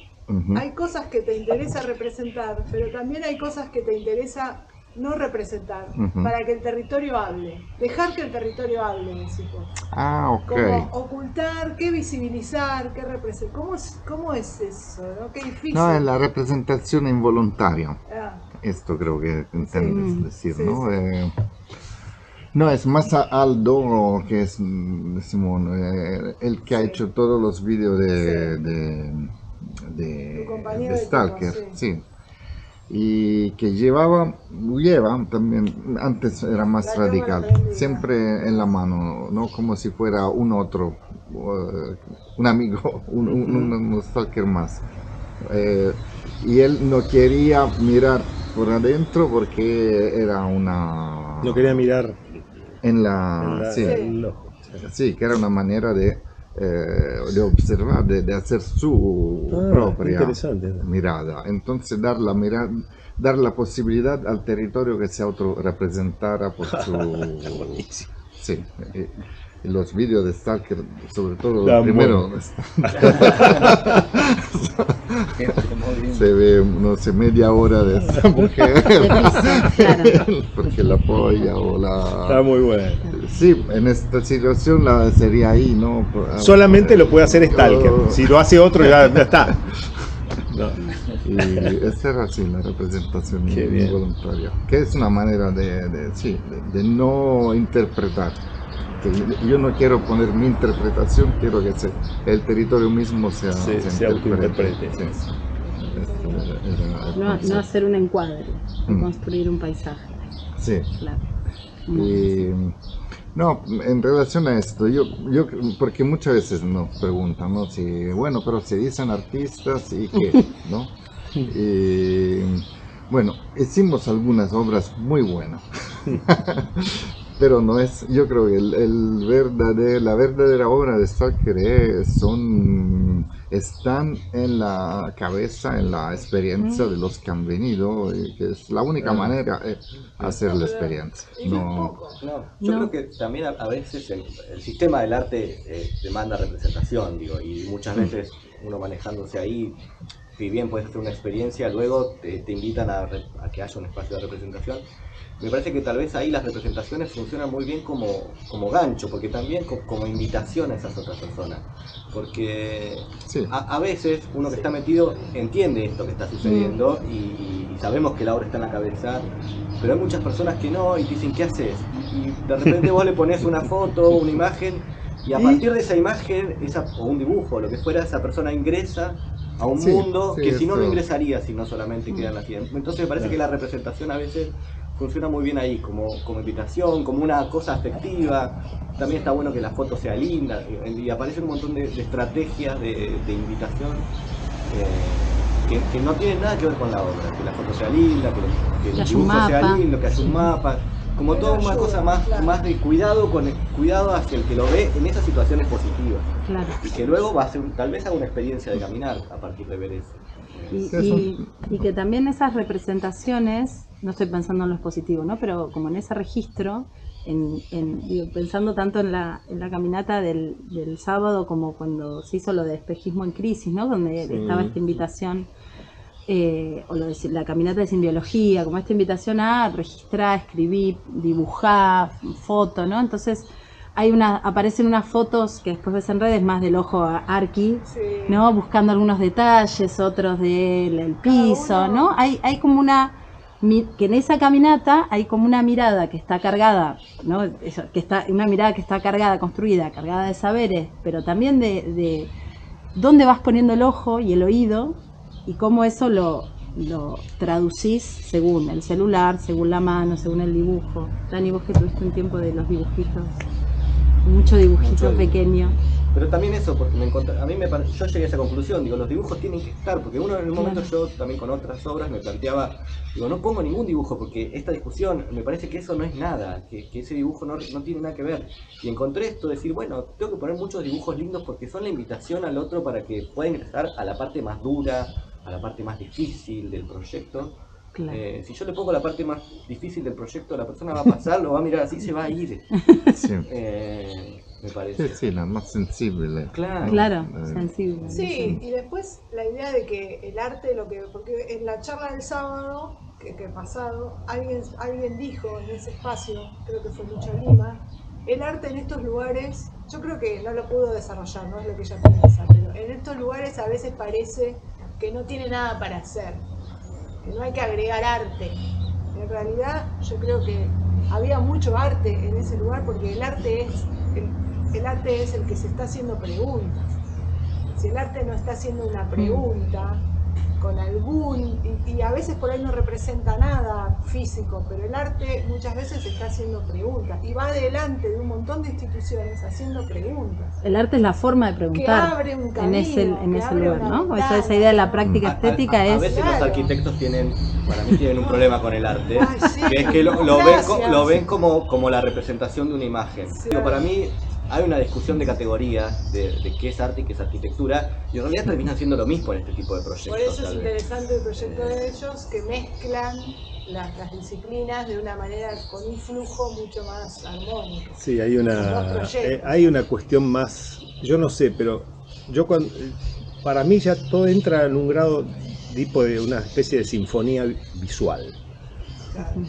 E: hay cosas que te interesa representar, pero también hay cosas que te interesa no representar,
B: Ujú.
E: para que el territorio hable, dejar que el territorio hable, decís vos.
B: Ah, ok.
E: Como ocultar, qué visibilizar, qué representar. ¿Cómo es eso? ¿No? Qué difícil.
B: No, es la representación involuntaria.
E: Ah,
B: Esto creo que entiendes
A: Sí.
B: decir,
E: Sí,
B: ¿no?
E: sí.
B: No, es más Aldo, que es Simón, el que ha
E: Sí.
B: hecho todos los vídeos
E: Tu compañero
B: de
E: de
B: Stalker,
E: equipo,
B: sí. Y que lleva también, antes era más
E: La cámara
B: radical,
E: prendida.
B: siempre en la mano, ¿no? Como si fuera un otro, un amigo, un Stalker más. Y él no quería mirar por adentro porque era una...
C: No quería mirar
B: En la... Sí,
C: el ojo.
B: sí, que era una manera de observar, de hacer su propia
C: Interesante.
B: mirada. Entonces dar la posibilidad al territorio que se autorrepresentara por su...
C: Buenísimo.
B: Sí, y los vídeos de Stalker, sobre todo
C: Están
B: los primeros, se ve, no sé, media hora de esta mujer,
A: De piso, claro.
B: porque la polla o
C: Está
B: la...
C: muy bueno.
B: Sí, en esta situación sería ahí, ¿no?
C: Solamente lo puede hacer Stalker. Si lo hace otro, ya está. No.
B: Y esa era así la representación
C: Qué bien.
B: involuntaria, que es una manera de no interpretar. Que yo no quiero poner mi interpretación, quiero que el territorio mismo se
C: autointerprete.
B: Sí. Este era el
A: No
B: concepto.
A: hacer un encuadre,
B: Mm.
A: construir un paisaje.
B: Sí.
A: Claro.
B: Y, no, en relación a esto, yo porque muchas veces nos preguntan, ¿no? Si, bueno, pero se dicen artistas y qué, ¿no? Y, bueno, hicimos algunas obras muy buenas, pero no es, yo creo que la verdadera obra de Stalker están en la cabeza, en la experiencia de los que han venido, y que es la única manera de hacer la experiencia.
E: y no es
B: No,
E: poco.
F: No, yo
A: No.
F: creo que también a veces el sistema del arte demanda representación, digo, y muchas veces uno manejándose ahí, si bien puedes hacer una experiencia, luego te invitan a que haya un espacio de representación. Me parece que tal vez ahí las representaciones funcionan muy bien como gancho, porque también como invitación a esas otras personas. Porque
B: sí.
F: a veces uno que está metido entiende esto que está sucediendo y sabemos que la obra está en la cabeza, pero hay muchas personas que no y te dicen, ¿qué haces? Y de repente vos le pones una foto, una imagen, y a partir de esa imagen, o un dibujo, o lo que fuera, esa persona ingresa a un
B: Sí,
F: mundo
B: sí,
F: que si no
B: eso.
F: ingresaría si no solamente queda en la tienda. Entonces me parece que la representación a veces funciona muy bien ahí, como invitación, como una cosa afectiva. También está bueno que la foto sea linda, y aparecen un montón de estrategias de invitación que no tienen nada que ver con la obra. Que la foto sea linda, que el
A: haya un
F: dibujo sea
A: mapa.
F: lindo, que haya un mapa. Como
E: Eso
F: toda una
E: ayuda,
F: cosa más,
E: claro.
F: más de cuidado hacia el que lo ve en esas situaciones positivas.
A: Claro.
F: Y que luego va a ser, tal vez haga una experiencia de caminar a partir de ver eso.
A: Y que también esas representaciones, no estoy pensando en los positivos, ¿no? Pero como en ese registro, digo, pensando tanto en la caminata del sábado como cuando se hizo lo de espejismo en crisis, ¿no? Donde estaba esta invitación, o la caminata de simbiología, como esta invitación a registrar, escribir, dibujar, foto, ¿no? Entonces aparecen unas fotos que después ves en redes más del ojo arqui,
E: Sí.
A: ¿no? Buscando algunos detalles, otros del piso,
E: Cada uno.
A: ¿no? Hay como que en esa caminata hay como una mirada que está cargada, ¿no? Una mirada que está cargada, construida, cargada de saberes, pero también de dónde vas poniendo el ojo y el oído y cómo eso lo traducís según el celular, según la mano, según el dibujo. Dani, vos que tuviste un tiempo de los dibujitos, mucho dibujito pequeño.
F: Pero también eso, porque yo llegué a esa conclusión, digo, los dibujos tienen que estar, porque uno en un momento yo también con otras obras me planteaba, digo, no pongo ningún dibujo, porque esta discusión me parece que eso no es nada, que ese dibujo no tiene nada que ver. Y encontré esto, decir, bueno, tengo que poner muchos dibujos lindos porque son la invitación al otro para que pueda ingresar a la parte más dura, a la parte más difícil del proyecto.
A: Claro.
F: Si yo le pongo la parte más difícil del proyecto, la persona va a pasar, lo va a mirar así, se va a ir.
B: Sí.
F: Me parece.
B: Sí, la más sensible.
A: Claro, sensible.
E: Sí, y después la idea de que el arte, porque en la charla del sábado que pasado, alguien dijo en ese espacio, creo que fue Lucha Lima, el arte en estos lugares, yo creo que no lo pudo desarrollar, no es lo que ella piensa, pero en estos lugares a veces parece que no tiene nada para hacer, que no hay que agregar arte. En realidad yo creo que había mucho arte en ese lugar porque el arte es el que se está haciendo preguntas. Si el arte no está haciendo una pregunta con y a veces por ahí no representa nada físico, pero el arte muchas veces está haciendo preguntas y va adelante de un montón de instituciones haciendo preguntas.
A: El arte es la forma de preguntar
E: que abre un camino,
A: en ese lugar, ¿no? Esa idea de la práctica estética
F: a veces
E: Claro.
F: los arquitectos para mí tienen un problema con el arte,
E: Ay, sí,
F: que es que lo ven como la representación de una imagen.
E: Sí.
F: Pero para mí hay una discusión de categorías de qué es arte y qué es arquitectura, y en realidad terminan siendo lo mismo en este tipo de proyectos.
E: Por eso es
F: tal vez.
E: interesante el proyecto de ellos, que mezclan las disciplinas de una manera con un flujo mucho más armónico.
C: Sí, hay
E: Los proyectos.
C: hay una cuestión más, yo no sé, pero para mí ya todo entra en un grado tipo de una especie de sinfonía visual.
E: Claro.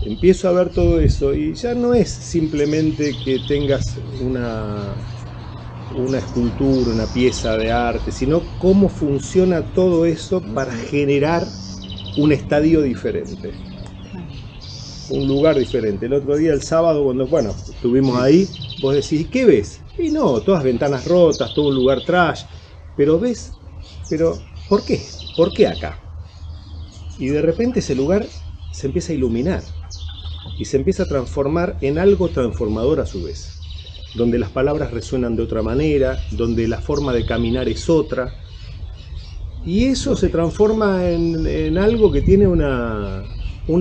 C: Empiezo a ver todo eso y ya no es simplemente que tengas una escultura, una pieza de arte, sino cómo funciona todo eso para generar un estadio diferente, un lugar diferente. El otro día, el sábado, cuando estuvimos ahí, vos decís, ¿qué ves? Y no, todas ventanas rotas, todo un lugar trash, pero ¿por qué? ¿Por qué acá? Y de repente ese lugar se empieza a iluminar y se empieza a transformar en algo transformador a su vez, donde las palabras resuenan de otra manera, donde la forma de caminar es otra, y eso se transforma en algo que tiene una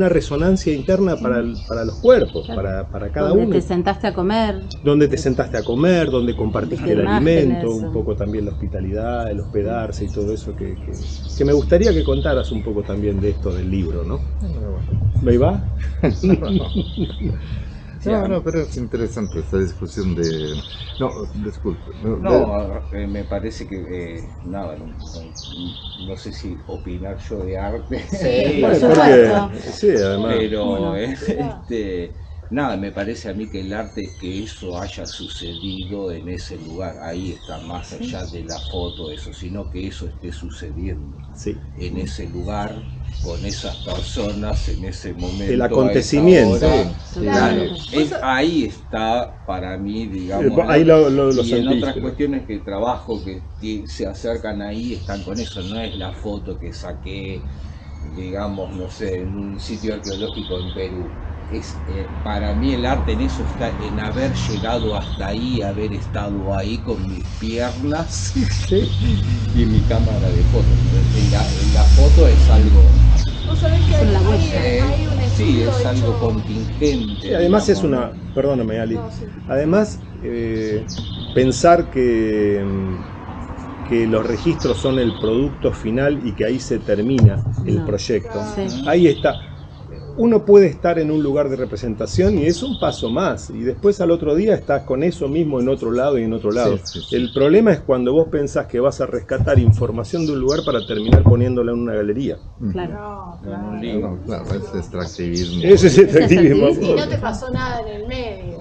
C: resonancia interna para los cuerpos,
A: Claro.
C: para cada
A: Donde
C: uno.
A: te sentaste a comer.
C: Donde te sentaste a comer, donde compartiste el
A: Imágenes,
C: alimento, un poco también la hospitalidad, el hospedarse y todo eso que me gustaría que contaras un poco también de esto del libro, ¿no? ¿Me va?
B: No, pero es interesante esta discusión de... No, disculpe.
D: Me parece que, no sé si opinar yo de arte.
A: Sí,
C: Bueno,
A: por supuesto.
C: sí, además.
D: Pero
A: Bueno,
D: nada, me parece a mí que el arte es que eso haya sucedido en ese lugar, ahí está, más allá de la foto, eso, sino que eso esté sucediendo
C: Sí.
D: en ese lugar, con esas personas, en ese momento.
C: El acontecimiento.
D: a esa hora.
B: Sí,
D: Claro,
E: sí.
D: ahí está para mí, digamos.
C: Ahí lo
D: y en
C: sentís,
D: otras
C: pero-
D: cuestiones que trabajo que se acercan ahí están con eso, no es la foto que saqué, digamos, no sé, en un sitio arqueológico en Perú. Para mí el arte en eso está en haber llegado hasta ahí, haber estado ahí con mis piernas
C: Sí.
D: y mi cámara de fotos. En la foto es algo,
E: Vos sabés que
A: Son la
E: hay
A: huella.
E: un
D: sí,
E: estudio
D: es algo
E: hecho-
D: contingente.
C: Sí, además es
D: digamos,
C: una, perdóname Ali,
E: No, sí.
C: además pensar que los registros son el producto final y que ahí se termina el
A: No.
C: proyecto.
A: Sí.
C: Ahí está. Uno puede estar en un lugar de representación y es un paso más, y después al otro día estás con eso mismo en otro lado y en otro lado.
B: Sí, sí.
C: El problema es cuando vos pensás que vas a rescatar información de un lugar para terminar poniéndola en una galería.
A: Claro.
E: No,
D: en un
E: claro.
D: libro.
B: No, claro, es extractivismo.
C: Ese es el activismo.
A: activismo.
E: Y no te pasó nada en el medio.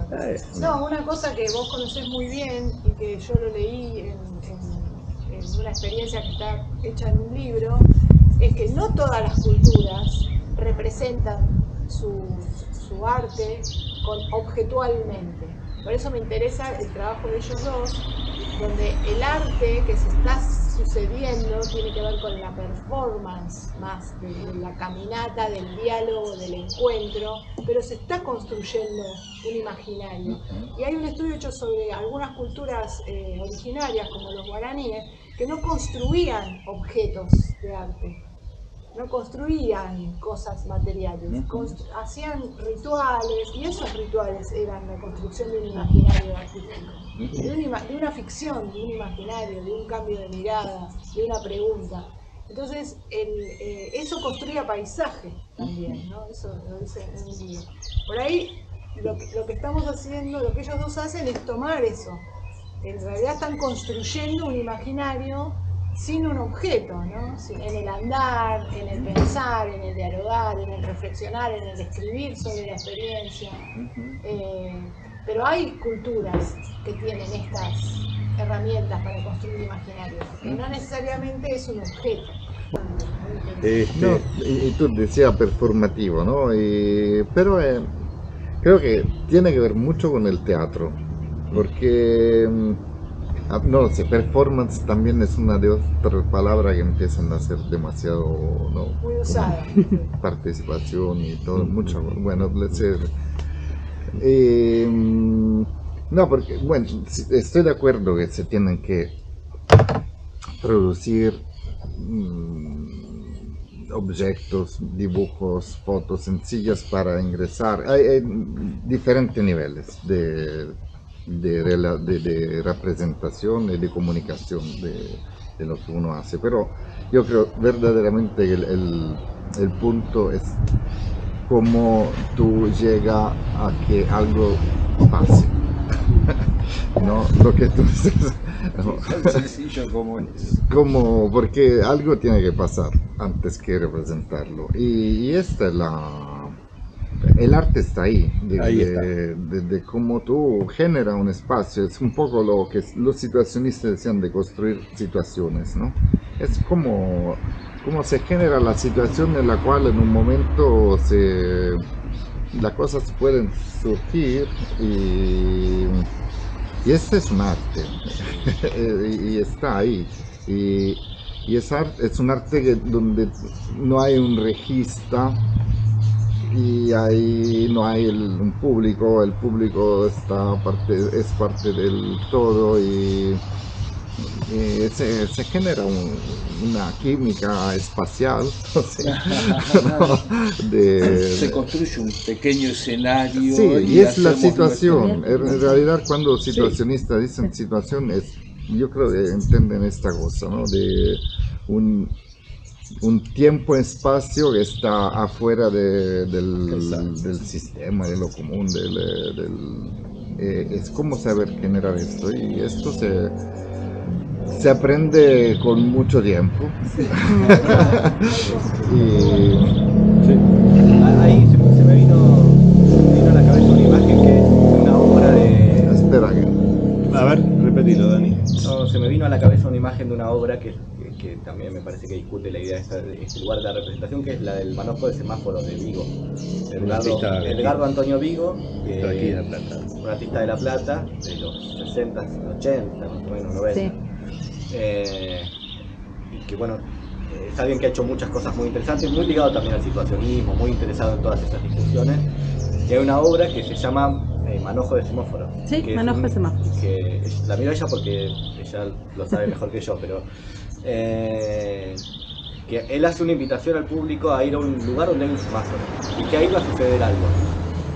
E: No, una cosa que vos conocés muy bien y que yo lo leí en una experiencia que está hecha en un libro, es que no todas las culturas representan su arte objetualmente. Por eso me interesa el trabajo de ellos dos, donde el arte que se está sucediendo tiene que ver con la performance más de la caminata, del diálogo, del encuentro, pero se está construyendo un imaginario. Y hay un estudio hecho sobre algunas culturas originarias, como los guaraníes, que no construían objetos de arte, no construían cosas materiales, hacían rituales, y esos rituales eran la construcción de un imaginario artístico, de una ficción, de un imaginario, de un cambio de mirada, de una pregunta. Entonces, eso construía paisaje también, ¿no? Eso lo dice en el libro. Por ahí, lo que estamos haciendo, lo que ellos dos hacen es tomar eso. En realidad están construyendo un imaginario sin un objeto, ¿no? En el andar, en el pensar, en el dialogar, en el reflexionar, en el escribir sobre la experiencia. Pero hay culturas que tienen estas herramientas para construir imaginarios, que no necesariamente es un objeto.
B: No, y tú decías performativo, ¿no? Pero creo que tiene que ver mucho con el teatro, porque, no lo sé, performance también es una de otras palabras que empiezan a ser demasiado, ¿no?
E: Muy usada.
B: Participación y todo, mucho, bueno, no, porque, bueno, estoy de acuerdo que se tienen que producir objetos, dibujos, fotos sencillas para ingresar. Hay diferentes niveles de representación y de comunicación de lo que uno hace, pero yo creo verdaderamente que el punto es cómo tú llegas a que algo pase. No, lo que tú dices, no.
D: Tan sencillo como es.
B: Como, porque algo tiene que pasar antes que representarlo. Y esta es el arte está ahí, de cómo tú generas un espacio. Es un poco lo que los situacionistas decían de construir situaciones, ¿no? Es como se genera la situación en la cual en un momento las cosas pueden surgir y este es un arte y está ahí y es un arte donde no hay un regista y ahí no hay un público, el público es parte del todo y se genera una química espacial, o sea, ¿no?
D: Se construye un pequeño escenario.
B: Sí, y es la
D: hacemos
B: situación.
D: nuestro-
B: En realidad, cuando situacionistas dicen situación, yo creo que entienden esta cosa, ¿no? De un tiempo-espacio que está afuera del sistema, de lo común, es como saber generar esto, y esto se aprende con mucho tiempo.
F: Ahí se me vino a la cabeza una imagen que es una obra de...
B: Espera
C: A ver, repetilo, Dani.
F: No, se me vino a la cabeza una imagen de una obra que también me parece que discute la idea de este lugar de la representación, que es la del manojo de semáforos de Vigo. Edgardo Antonio Vigo,
C: Aquí en La Plata.
F: un artista de La Plata, de los 60, 80, más o menos 90.
A: Sí.
F: Y que bueno, es alguien que ha hecho muchas cosas muy interesantes, muy ligado también al situacionismo, muy interesado en todas estas discusiones. Y hay una obra que se llama Manojo de semáforo.
A: Sí,
F: que
A: Manojo de semáforo.
F: Que la miro a ella porque ella lo sabe mejor que yo, pero que él hace una invitación al público a ir a un lugar donde hay un semáforo y que ahí va a suceder algo.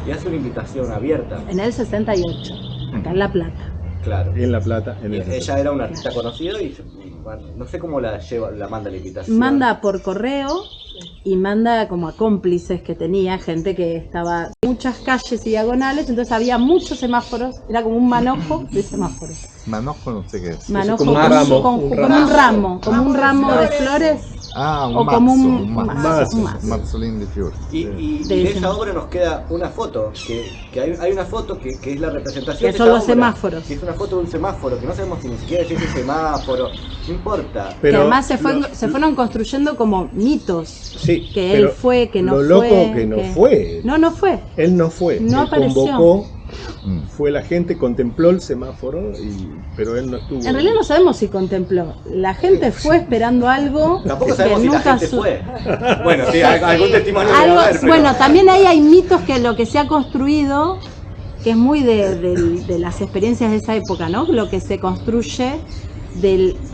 F: Y hace una invitación abierta.
A: En el 68, acá en La Plata.
F: Claro.
C: En La Plata, en
F: Y
C: el
F: ella era una artista conocida y bueno, no sé cómo la manda la invitación.
A: Manda por correo y manda como a cómplices que tenía, gente que estaba en muchas calles y diagonales, entonces había muchos semáforos, era como un manojo de semáforos.
B: Manojo, no sé qué es.
A: Manojo
C: como un
A: con
C: ramo,
A: como un ramo de flores.
B: Ah,
A: o como un
B: mazzo.
A: mazo.
B: Mazzolín de fiori.
F: Y de esa obra nos queda una foto, que hay una foto que es la representación
A: Que
F: de
A: son
F: esa
A: los
F: obra,
A: semáforos.
F: que es una foto de un semáforo, que no sabemos ni siquiera si es un semáforo, no importa.
A: Que además se fueron construyendo como mitos.
C: Sí,
A: Que él fue, que no
C: lo
A: fue.
C: loco que no fue.
A: No fue.
C: Él no fue.
A: No
C: Él
A: apareció.
C: convocó, fue la gente, contempló el semáforo, pero él no estuvo.
A: En realidad no sabemos si contempló. La gente fue esperando algo.
F: Tampoco
A: que
F: sabemos si la
A: nunca
F: gente fue. Bueno, sí, algún testimonio debe
A: Algo,
F: haber, pero-
A: bueno, también ahí hay mitos que lo que se ha construido, que es muy de las experiencias de esa época, ¿no? Lo que se construye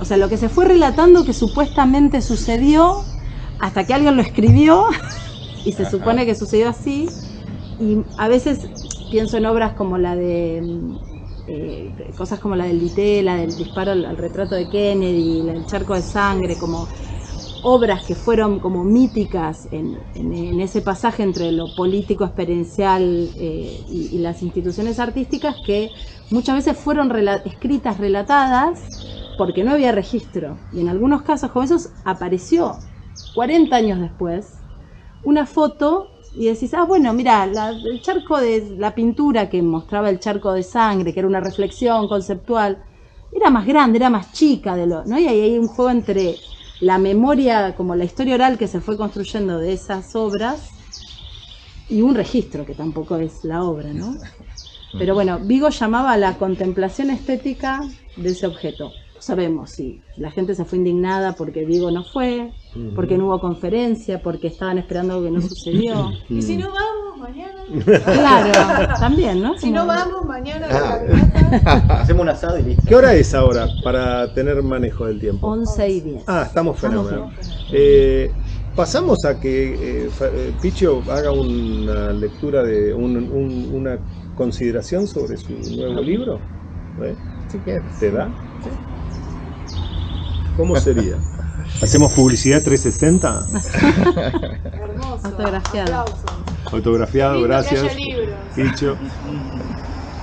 A: o sea, lo que se fue relatando que supuestamente sucedió hasta que alguien lo escribió y se supone que sucedió así. Y a veces pienso en obras como la de cosas como la del Ditela, del disparo al retrato de Kennedy, la del charco de sangre, como obras que fueron como míticas en ese pasaje entre lo político experiencial y las instituciones artísticas, que muchas veces fueron escritas, relatadas porque no había registro. Y en algunos casos como esos apareció 40 años después una foto y decís, bueno, mira, el charco de la pintura que mostraba el charco de sangre, que era una reflexión conceptual, era más grande, era más chica, ¿no? Y ahí hay un juego entre la memoria, como la historia oral que se fue construyendo de esas obras, y un registro, que tampoco es la obra, ¿no? Pero bueno, Vigo llamaba a la contemplación estética de ese objeto. No sabemos si la gente se fue indignada porque Vigo no fue, porque no hubo conferencia, porque estaban esperando algo que no sucedió.
E: Y si no vamos mañana.
A: Claro, también, ¿no?
E: Si no vamos mañana a la caminata.
F: Hacemos un asado y listo.
C: ¿Qué hora es ahora para tener manejo del tiempo?
A: 11:10.
C: Estamos fenomenal. Pasamos a que Picho haga una lectura de una consideración sobre su nuevo libro.
B: Si quieres.
C: ¿Te da? ¿Cómo sería? ¿Hacemos publicidad 360?
E: Hermoso.
A: Autografiado.
E: Aplausos.
C: Autografiado,
E: Lindo
C: gracias.
E: que haya libros.
C: Picho,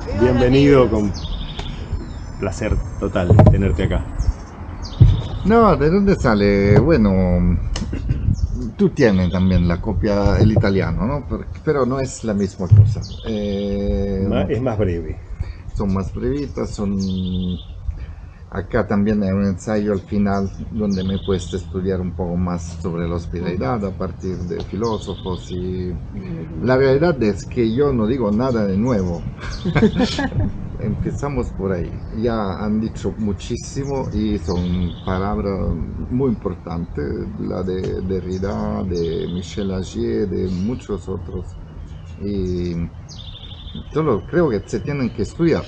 E: Viva
C: bienvenido,
E: los libros.
C: con placer total tenerte acá.
B: No, ¿de dónde sale? Bueno, tú tienes también la copia, el italiano, ¿no? Pero no es la misma cosa.
C: Es más breve.
B: Son más brevitas, son... Acá también hay un ensayo al final donde me he puesto a estudiar un poco más sobre la hospitalidad a partir de filósofos y la realidad es que yo no digo nada de nuevo. Empezamos por ahí. Ya han dicho muchísimo y son palabras muy importantes, la de Derrida, de Michel Agier, de muchos otros. Y solo creo que se tienen que estudiar,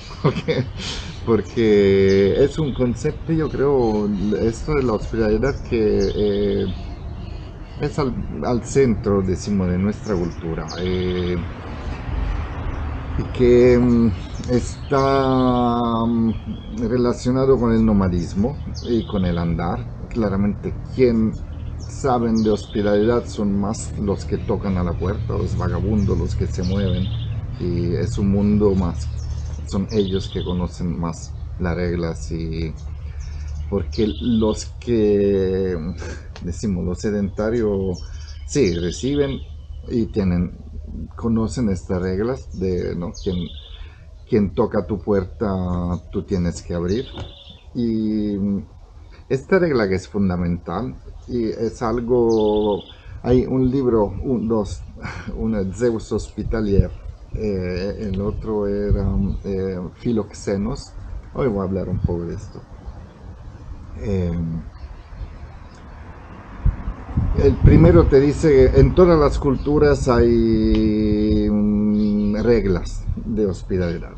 B: porque es un concepto, yo creo, esto de la hospitalidad que es al centro, decimos, de nuestra cultura. Y que está relacionado con el nomadismo y con el andar. Claramente, quien saben de hospitalidad son más los que tocan a la puerta, los vagabundos, los que se mueven. Y es un mundo más, son ellos que conocen más las reglas, y porque los que decimos los sedentarios sí reciben y conocen estas reglas de, ¿no? Quien toca tu puerta tú tienes que abrir, y esta regla que es fundamental y es algo, hay un libro, un Zeus Hospitalier. El otro era Filoxenos. Hoy voy a hablar un poco de esto. El primero te dice que en todas las culturas hay reglas de hospitalidad.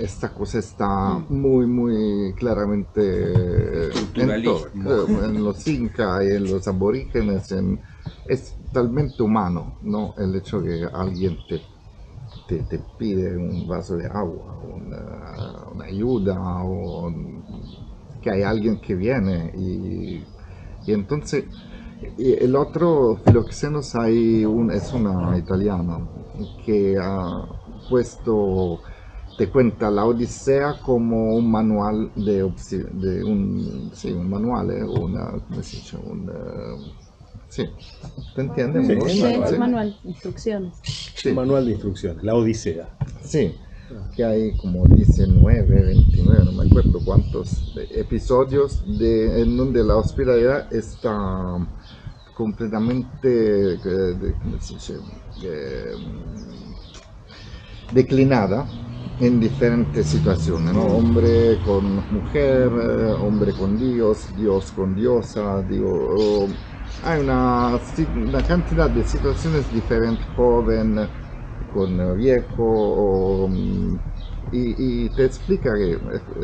B: Esta cosa está muy, muy claramente en los incas y en los aborígenes. Es totalmente humano, ¿no? El hecho que alguien te pide un vaso de agua, una ayuda, o que hay alguien que viene y entonces el otro Filoxenos es una italiana que ha puesto, te cuenta la Odisea como un manual un manual, ¿cómo se dice? Sí, ¿te entiendes?
C: Sí,
A: Es manual, instrucciones.
B: Sí.
C: Un manual de instrucciones, la Odisea.
B: Sí, que hay como 19, 29, no me acuerdo cuántos episodios en donde la hospitalidad está completamente ¿cómo se dice? Declinada en diferentes situaciones, ¿no? Hombre con mujer, hombre con Dios, Dios con diosa, hay una cantidad de situaciones diferentes, joven con viejo, y te explica que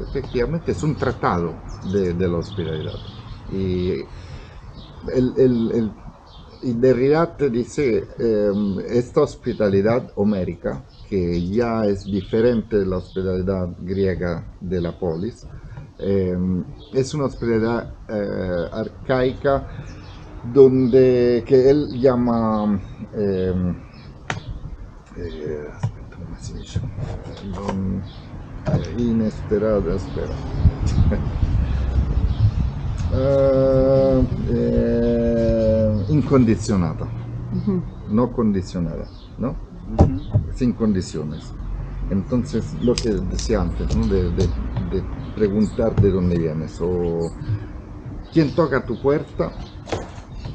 B: efectivamente es un tratado de la hospitalidad. Y Derrida te dice, esta hospitalidad homérica, que ya es diferente de la hospitalidad griega de la polis, es una hospitalidad arcaica, que él llama ¿cómo se dice? Inesperada, espera. Incondizionata, no condicionada, ¿no? Sin condiciones. Entonces, lo que decía antes, ¿no? de preguntar de dónde vienes, o quien toca tu puerta,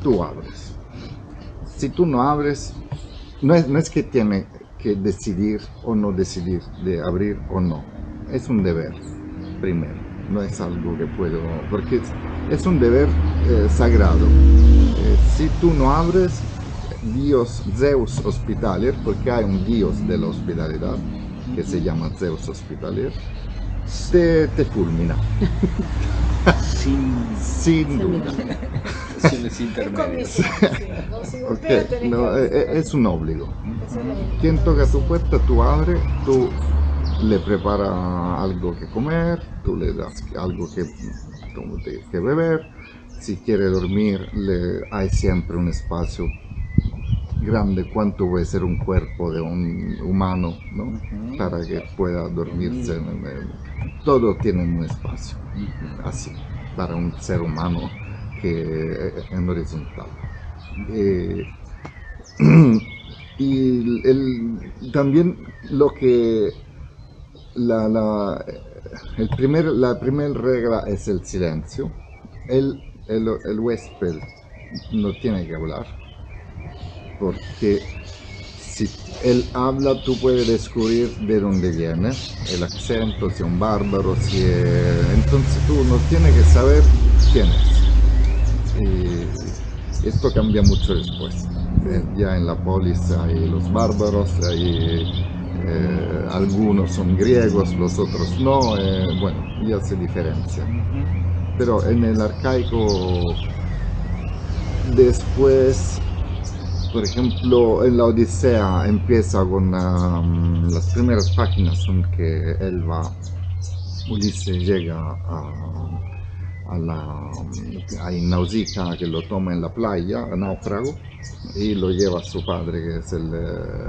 B: tú abres. Si tú no abres, no es que tiene que decidir o no decidir de abrir o no, es un deber, primero, no es algo que puedo, porque es un deber sagrado. Si tú no abres, Dios, Zeus Hospitalier, porque hay un Dios de la hospitalidad que se llama Zeus Hospitalier, te fulmina. Sin duda. Okay. No, es un obligo. Quien toca tu puerta, tú abres, tú le preparas algo que comer, tú le das algo que beber. Si quiere dormir, hay siempre un espacio grande, cuánto puede ser un cuerpo de un humano, ¿no? Para que pueda dormirse. Todo tiene un espacio, así, para un ser humano que en horizontal. Y también lo que la primera regla es el silencio. El huésped no tiene que hablar, porque si él habla, tú puedes descubrir de dónde viene, el acento, si es un bárbaro, entonces tú no tienes que saber quién es. Y esto cambia mucho después. Ya en la polis hay los bárbaros, algunos son griegos, los otros no, bueno, ya se diferencia. Pero en el arcaico, después, por ejemplo, en la Odisea empieza con las primeras páginas son que Ulises llega a Nausicaa, que lo toma en la playa, a náufrago, y lo lleva a su padre, que es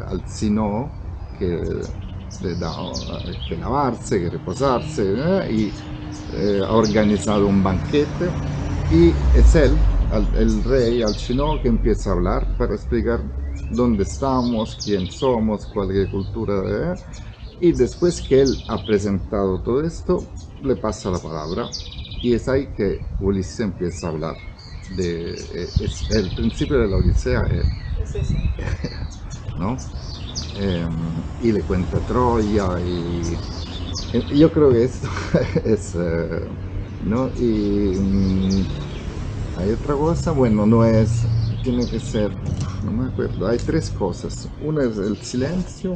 B: Alcinoo, que le da que lavarse, que reposarse, y ha organizado un banquete, y es él, el rey Alcinoo, que empieza a hablar para explicar dónde estamos, quién somos, cuál cultura, y después que él ha presentado todo esto, le pasa la palabra, y es ahí que Ulises empieza a hablar. El principio de la Odisea es ese, ¿no? Y le cuenta Troya, y yo creo que esto es, ¿no? Y hay otra cosa, bueno, tiene que ser, no me acuerdo, hay tres cosas. Una es el silencio.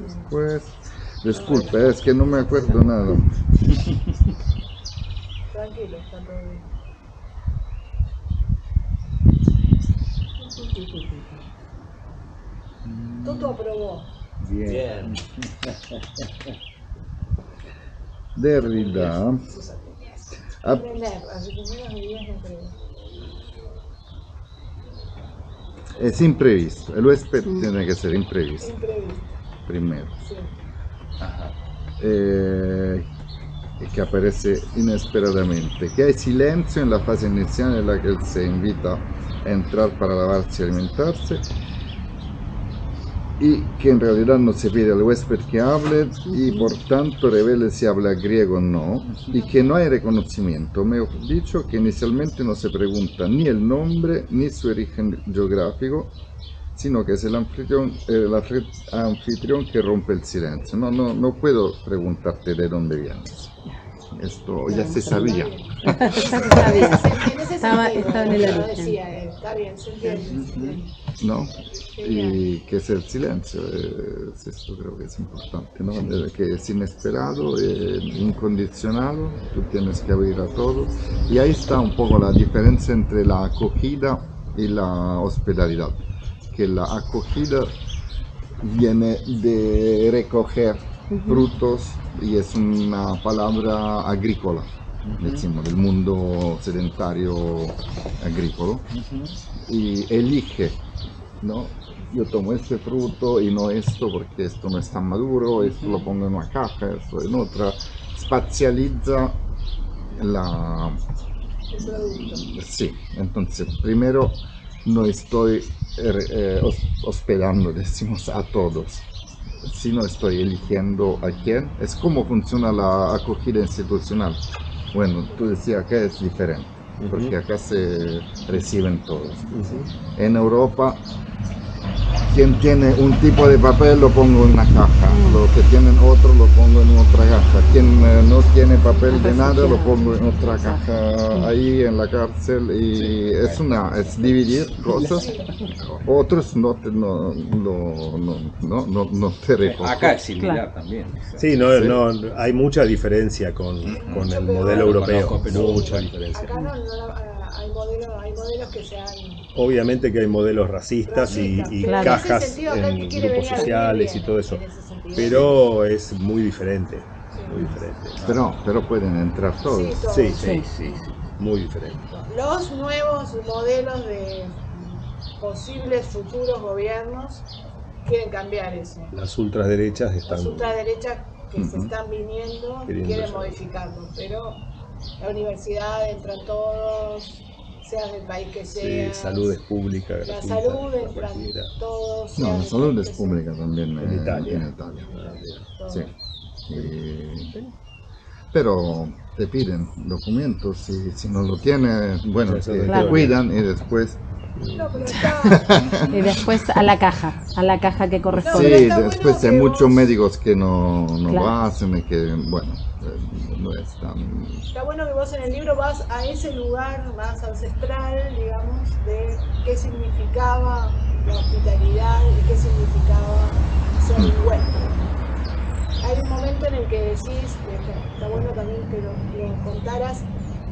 B: Después, disculpe, es que no me acuerdo nada.
E: Tranquilo, está todo bien. Toto aprobó.
F: Bien.
B: Derrida. Es imprevisto, el huésped tiene que ser imprevisto. Primero. Sí. Que aparece inesperadamente, que hay silencio en la fase inicial en la que él se invita a entrar para lavarse y alimentarse, y que en realidad no se pide al huésped que hable, y por tanto revele si habla griego o no, y que no hay reconocimiento. Mejor dicho, que inicialmente no se pregunta ni el nombre ni su origen geográfico, sino que es el anfitrión que rompe el silencio. No puedo preguntarte de dónde vienes. Esto ya se sabía.
A: Estaba en el origen.
E: Está bien, se entiende.
B: ¿No? Y que es el silencio, esto creo que es importante, ¿no? Que es inesperado, incondicionado, tú tienes que abrir a todo. Y ahí está un poco la diferencia entre la acogida y la hospitalidad. Que la acogida viene de recoger frutos, y es una palabra agrícola, decimos, del mundo sedentario agrícola, y elige, ¿no? Yo tomo este fruto y no esto porque esto no está maduro, esto lo pongo en una caja, esto en otra, spazializza la... Sí, entonces primero no estoy hospedando, decimos, a todos, sino estoy eligiendo a quién. Es como funciona la acogida institucional. Bueno, tú decías que es diferente, porque acá se reciben todos. En Europa, quien tiene un tipo de papel lo pongo en una caja, los que tienen otro lo pongo en otra caja, quien no tiene papel de nada lo pongo en otra caja, ahí en la cárcel, y es dividir cosas. Otros no te recogen.
D: Acá es similar también.
C: Sí, no, hay mucha diferencia con el modelo europeo, mucha diferencia.
E: Acá no hay modelos que sean...
C: Obviamente que hay modelos racistas y
A: Claro.
C: cajas
E: En ese sentido, acá el que
C: en
E: quiere
C: grupos
E: venir
C: sociales y
E: viene
C: todo eso,
E: en ese sentido.
C: pero es muy diferente, muy diferente.
B: Pero pueden entrar todos.
E: Sí, todos.
C: Sí, muy diferente.
E: Los nuevos modelos de posibles futuros gobiernos quieren cambiar eso.
C: Las ultraderechas están...
E: Las ultraderechas que se están viniendo
C: Queriendo
E: quieren
C: eso.
E: modificarlo, pero la universidad entran todos, seas del país que
C: Sí,
E: seas.
C: salud es pública,
E: La
C: gratuita,
E: salud entran
C: cualquiera.
E: todos.
B: No,
E: seas
B: la
E: del
B: salud
E: país
B: es
E: que seas.
B: pública también
C: En Italia.
B: En Italia.
E: Todos.
B: Sí. Pero te piden documentos y si no lo tienes, bueno,
C: Eso
B: te
A: Claro.
B: cuidan y después...
E: No, pero acá,
A: Y después a la caja que
B: Sí,
A: corresponde.
E: está
B: después
E: bueno
B: hay
E: que
B: muchos
E: vos-
B: médicos que no
A: Claro.
B: lo hacen y que, bueno, no es tan...
E: está bueno que vos en el libro vas a ese lugar más ancestral, digamos, de qué significaba la hospitalidad y qué significaba ser un huésped. Hay un momento en el que decís, que está bueno también que lo contaras,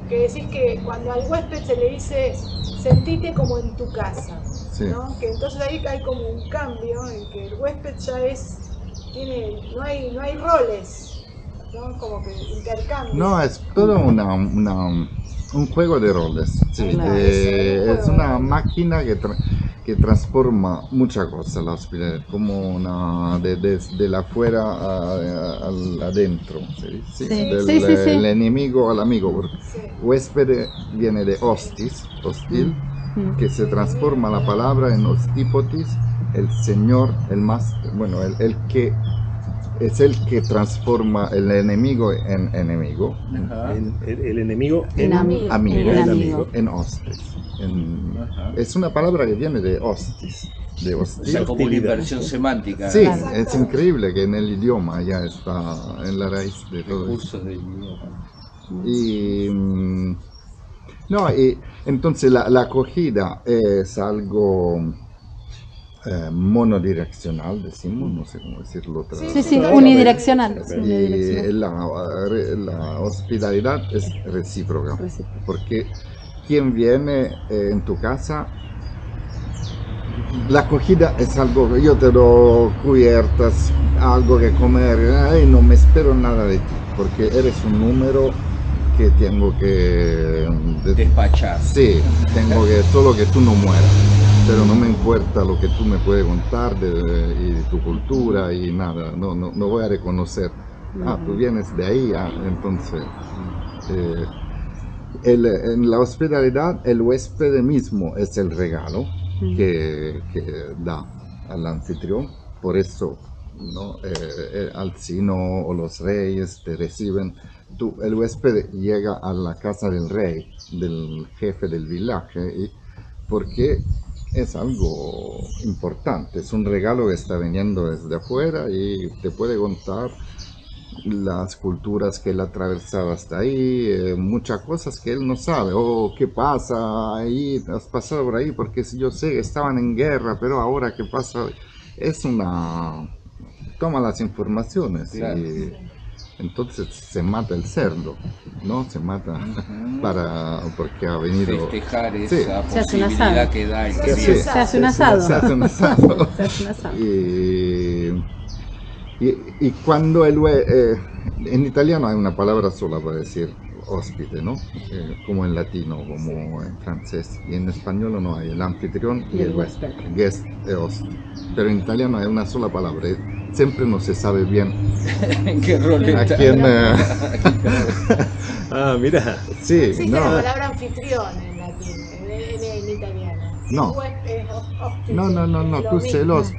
E: que decís que cuando al huésped se le dice sentite como en tu casa,
B: Sí.
E: ¿no? Que entonces ahí hay como un cambio en que el huésped ya no hay roles, ¿no? Como que intercambio.
B: No, es todo un juego de roles. Sí,
A: Claro.
B: es una máquina que transforma muchas cosas la hospitalidad, como desde la afuera al adentro, ¿sí?
A: Sí.
B: Del
A: Sí.
B: el enemigo al amigo. Porque
E: Sí.
B: huésped viene de hostis, hostil, que se transforma la palabra en hostipotis, el señor, el más, bueno, el que es el que transforma el enemigo en enemigo,
C: El enemigo
A: En amigo.
B: amigo,
A: En amigo.
B: en hostes. Es una palabra que viene de hostis, de
D: O
B: hostil.
D: sea, como una
C: Hostilidad.
D: inversión semántica.
B: Sí,
A: Claro.
B: es increíble que en el idioma ya está en la raíz de todo eso.
D: Recursos del idioma.
B: Y no, y entonces la acogida es algo monodireccional, decimos, no sé cómo decirlo otra
A: Sí,
C: No,
A: unidireccional.
C: sí.
B: Y la hospitalidad es recíproca, porque quien viene en tu casa, la acogida es algo que yo te doy cubiertas, algo que comer, y no me espero nada de ti, porque eres un número que tengo que
D: Despachar.
B: Sí, tengo que solo que tú no mueras, pero no me importa lo que tú me puedes contar y de tu cultura y nada, no voy a reconocer. Tú vienes de ahí, entonces en la hospitalidad el huésped mismo es el regalo que da al anfitrión, por eso ¿no? Alcino o los reyes te reciben. El huésped llega a la casa del rey, del jefe del villaje, porque es algo importante, es un regalo que está viniendo desde afuera y te puede contar las culturas que él ha atravesado hasta ahí, muchas cosas que él no sabe, qué pasa ahí, has pasado por ahí, porque yo sé que estaban en guerra, pero ahora qué pasa, toma las informaciones.
D: Claro.
B: Y entonces se mata el cerdo, ¿no? Se mata porque ha venido...
D: Festejar
B: Sí.
D: esa
A: Se hace un
D: posibilidad
A: asado.
D: que da el
E: Se
D: que
E: hace
D: viene.
A: Se hace un asado.
B: Se hace un asado.
A: Se hace un asado.
B: Y cuando en italiano hay una palabra sola para decir hóspede, ¿no? Como en latino, como en francés. Y en español no hay el anfitrión y el huésped, guest e host. Pero en italiano hay una sola palabra. Siempre no se sabe bien
D: ¿En qué rol
B: a
D: está?
B: quién...
C: Ah, mira.
B: sí,
E: Existe
B: no.
E: la palabra anfitrión en latín, en italiano.
B: No.
E: Hóspede,
B: No,
E: lo
B: tú
E: mismo.
B: celos.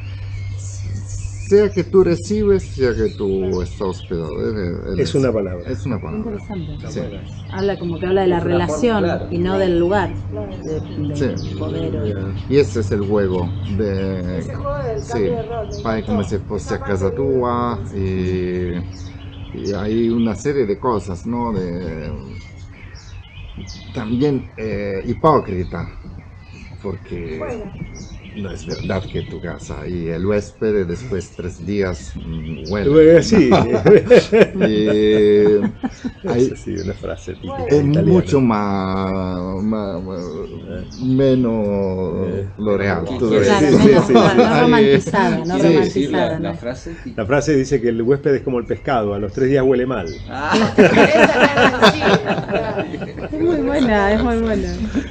B: Sea que tú recibes, sea que tú estás hospedado.
C: Es una palabra.
B: Es una palabra.
A: Interesante.
B: Sí.
A: Habla como que habla de la
F: Es una forma,
A: relación
F: claro.
A: y no del lugar.
E: Claro.
A: De
B: Sí.
A: poder o-
B: Y ese es el juego de...
E: Ese juego del
B: Sí,
E: cambio de rol. me
B: fai
E: encantó.
B: come se fosse
E: Esa
B: a casa
E: parte
B: tua
E: bien,
B: y hay una serie de cosas, ¿no? También hipócrita, porque
E: Bueno,
B: no es verdad que tu casa y el huésped después 3 días huele.
C: Sí.
B: Y hay,
C: Esa sí, una frase típica
E: Bueno.
B: es
C: italiana.
B: mucho menos lo real.
D: ¿Qué
B: todo
D: quiere
B: eso.
A: Claro,
C: Sí,
A: menos
C: sí,
A: no
C: sí.
A: romantizada, no
D: quiere
B: Sí.
D: decir
A: romantizada.
D: la
A: ¿no?
D: frase?
C: La frase dice que el huésped es como el pescado, a los 3 días huele mal.
D: Ah,
A: Es muy buena, es muy buena.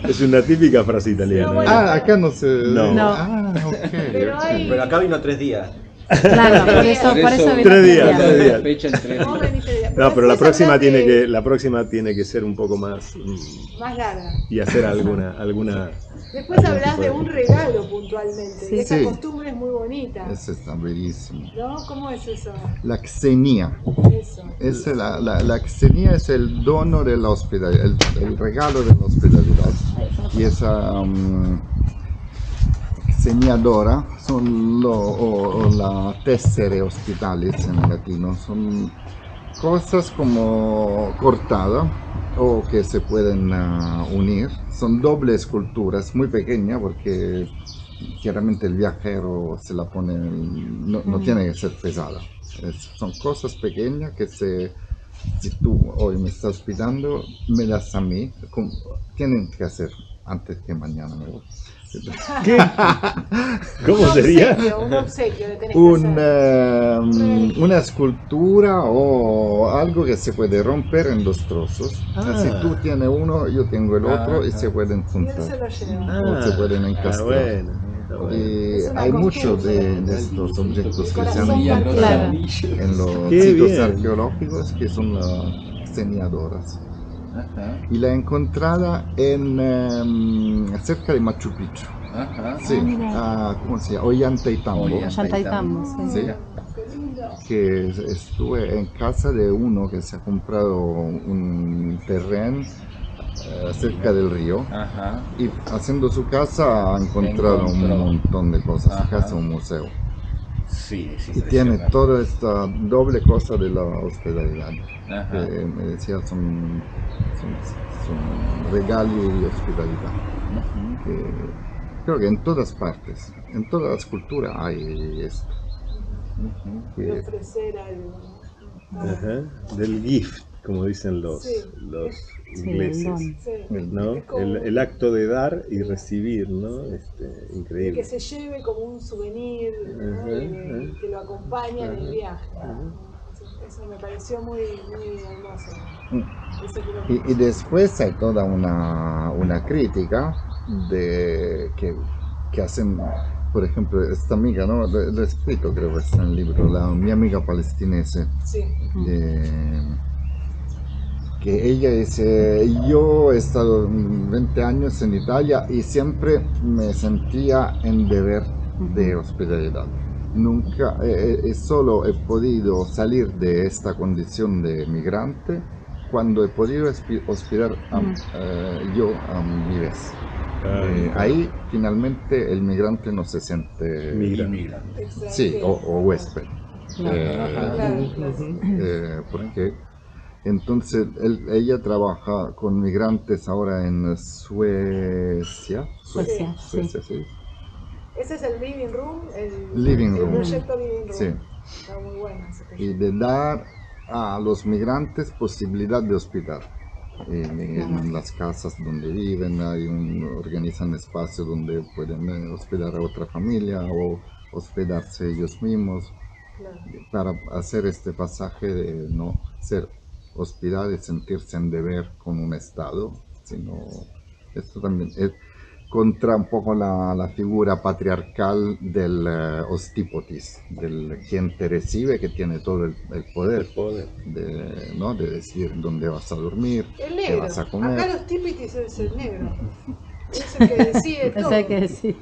C: Es una típica frase italiana.
E: No, bueno.
B: Acá no se...
C: No.
A: No.
B: Ah, ok.
E: Pero
B: ok.
E: hay-
F: Pero acá vino 3 días.
A: Claro, por eso vino
C: 3 días,
A: Cristian.
C: 3 días.
D: fecha entre
E: Vos veniste de-
C: No, pero la
E: después
C: próxima
E: hablás de-
C: la próxima tiene que ser un poco más
E: más larga.
C: y hacer alguna
E: Después
C: algún
E: hablás
C: tipo
E: de
C: de-
E: un regalo puntualmente.
A: Sí.
E: Y esa
B: Sí.
E: costumbre es muy bonita.
B: Ese está bellísimo.
E: ¿No? ¿Cómo es eso?
B: La xenia.
E: Eso.
B: La xenia es el dono de la hospitalidad, el regalo de la hospitalidad. Y esa xeniadora son o la tessere hospitalis en latino. Son cosas como cortadas o que se pueden unir. Son dobles esculturas, muy pequeñas porque chiaramente el viajero se la pone, no tiene que ser pesada. Son cosas pequeñas que si tú hoy me estás hospitando, me das a mí, tienen que hacer antes que mañana me voy.
C: ¿Qué? ¿Cómo sería?
E: Un obsequio le tenés que hacer.
B: Una escultura o algo que se puede romper en 2 trozos.
C: Ah.
B: Así tú tienes uno, yo tengo el otro y se pueden
E: Y él se
B: juntar.
E: lo lleva.
B: O se pueden encastrar.
C: Bueno, está bueno.
B: Y
E: Es una
B: hay muchos
E: costumbre.
B: de estos objetos que se
E: Corazón
B: han encontrado
A: Claro.
B: en los
C: Qué
B: sitios
C: bien.
B: arqueológicos que son las xeniadoras.
D: Ajá,
B: Y la he encontrada cerca de Machu Picchu.
D: ajá.
B: Sí, ¿cómo se llama? Ollantaytambo.
A: Ollantaytambo, sí.
B: Sí. Que estuve en casa de uno que se ha comprado un terreno cerca del río
D: Ajá.
B: y haciendo su casa ha encontrado un
D: Encontró.
B: montón de cosas. Su
D: Ajá.
B: casa es un museo.
D: Sí, sí.
B: Y tiene toda esta doble cosa de la hospitalidad.
D: Ajá.
B: Que me decía son regali y hospitalidad. Que creo que en todas partes, en todas las culturas hay esto.
E: Y
B: Que-
E: ofrecer algo.
C: Ajá. Del gift, como dicen los
E: Sí.
A: Sí, el
C: ingleses.
A: don.
E: Sí.
C: ¿No?
E: Es como
C: El acto de dar y recibir, ¿no?
E: de
C: Increíble.
E: que se lleve como un souvenir, ¿no?
C: Ajá,
E: Y que lo acompañe en el
C: Ajá.
E: viaje. Eso me pareció muy, muy hermoso. Eso quiero
B: Y después hay toda una crítica de que hacen, por ejemplo, esta amiga, ¿no? Lo he escrito, creo que está en el libro, mi amiga palestinese,
E: Sí.
B: que ella dice, yo he estado 20 años en Italia y siempre me sentía en deber de hospitalidad. Nunca, solo he podido salir de esta condición de migrante cuando he podido hospedar yo a mi vez. Ahí finalmente el migrante no se siente
C: Migrante.
B: sí, o huésped.
E: Claro.
B: Porque entonces ella trabaja con migrantes ahora en Suecia.
A: Suecia, sí.
B: Sí.
E: Ese es el Living Room,
B: Living
E: el
B: Room.
E: proyecto Living Room.
B: Sí.
E: Está muy bueno ese
B: Y
E: proyecto.
B: de dar a los migrantes posibilidad de hospedar. En las casas donde viven, organizan espacios donde pueden hospedar a otra familia o hospedarse ellos mismos. para hacer este pasaje de no ser hospital y sentirse en deber con un Estado, sino esto también es contra un poco la figura patriarcal del hostipotis, del quien te recibe, que tiene todo el poder, ¿no? De decir dónde vas a dormir,
E: El
B: qué
E: negro.
B: vas a comer.
E: Acá los tipitis es el negro. Es el que decide todo.
A: Eso hay que decir.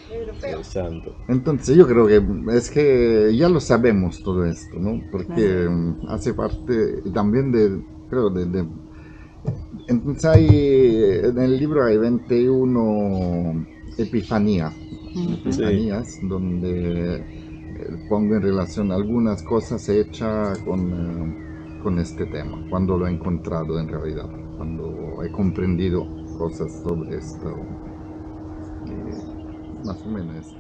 E: Negro feo.
C: El santo.
B: Entonces yo creo que es que ya lo sabemos todo esto, ¿no? Porque hace parte también creo, entonces en el libro hay 21 epifanías, donde pongo en relación algunas cosas hechas con este tema, cuando lo he encontrado en realidad, cuando he comprendido cosas sobre esto, más o menos.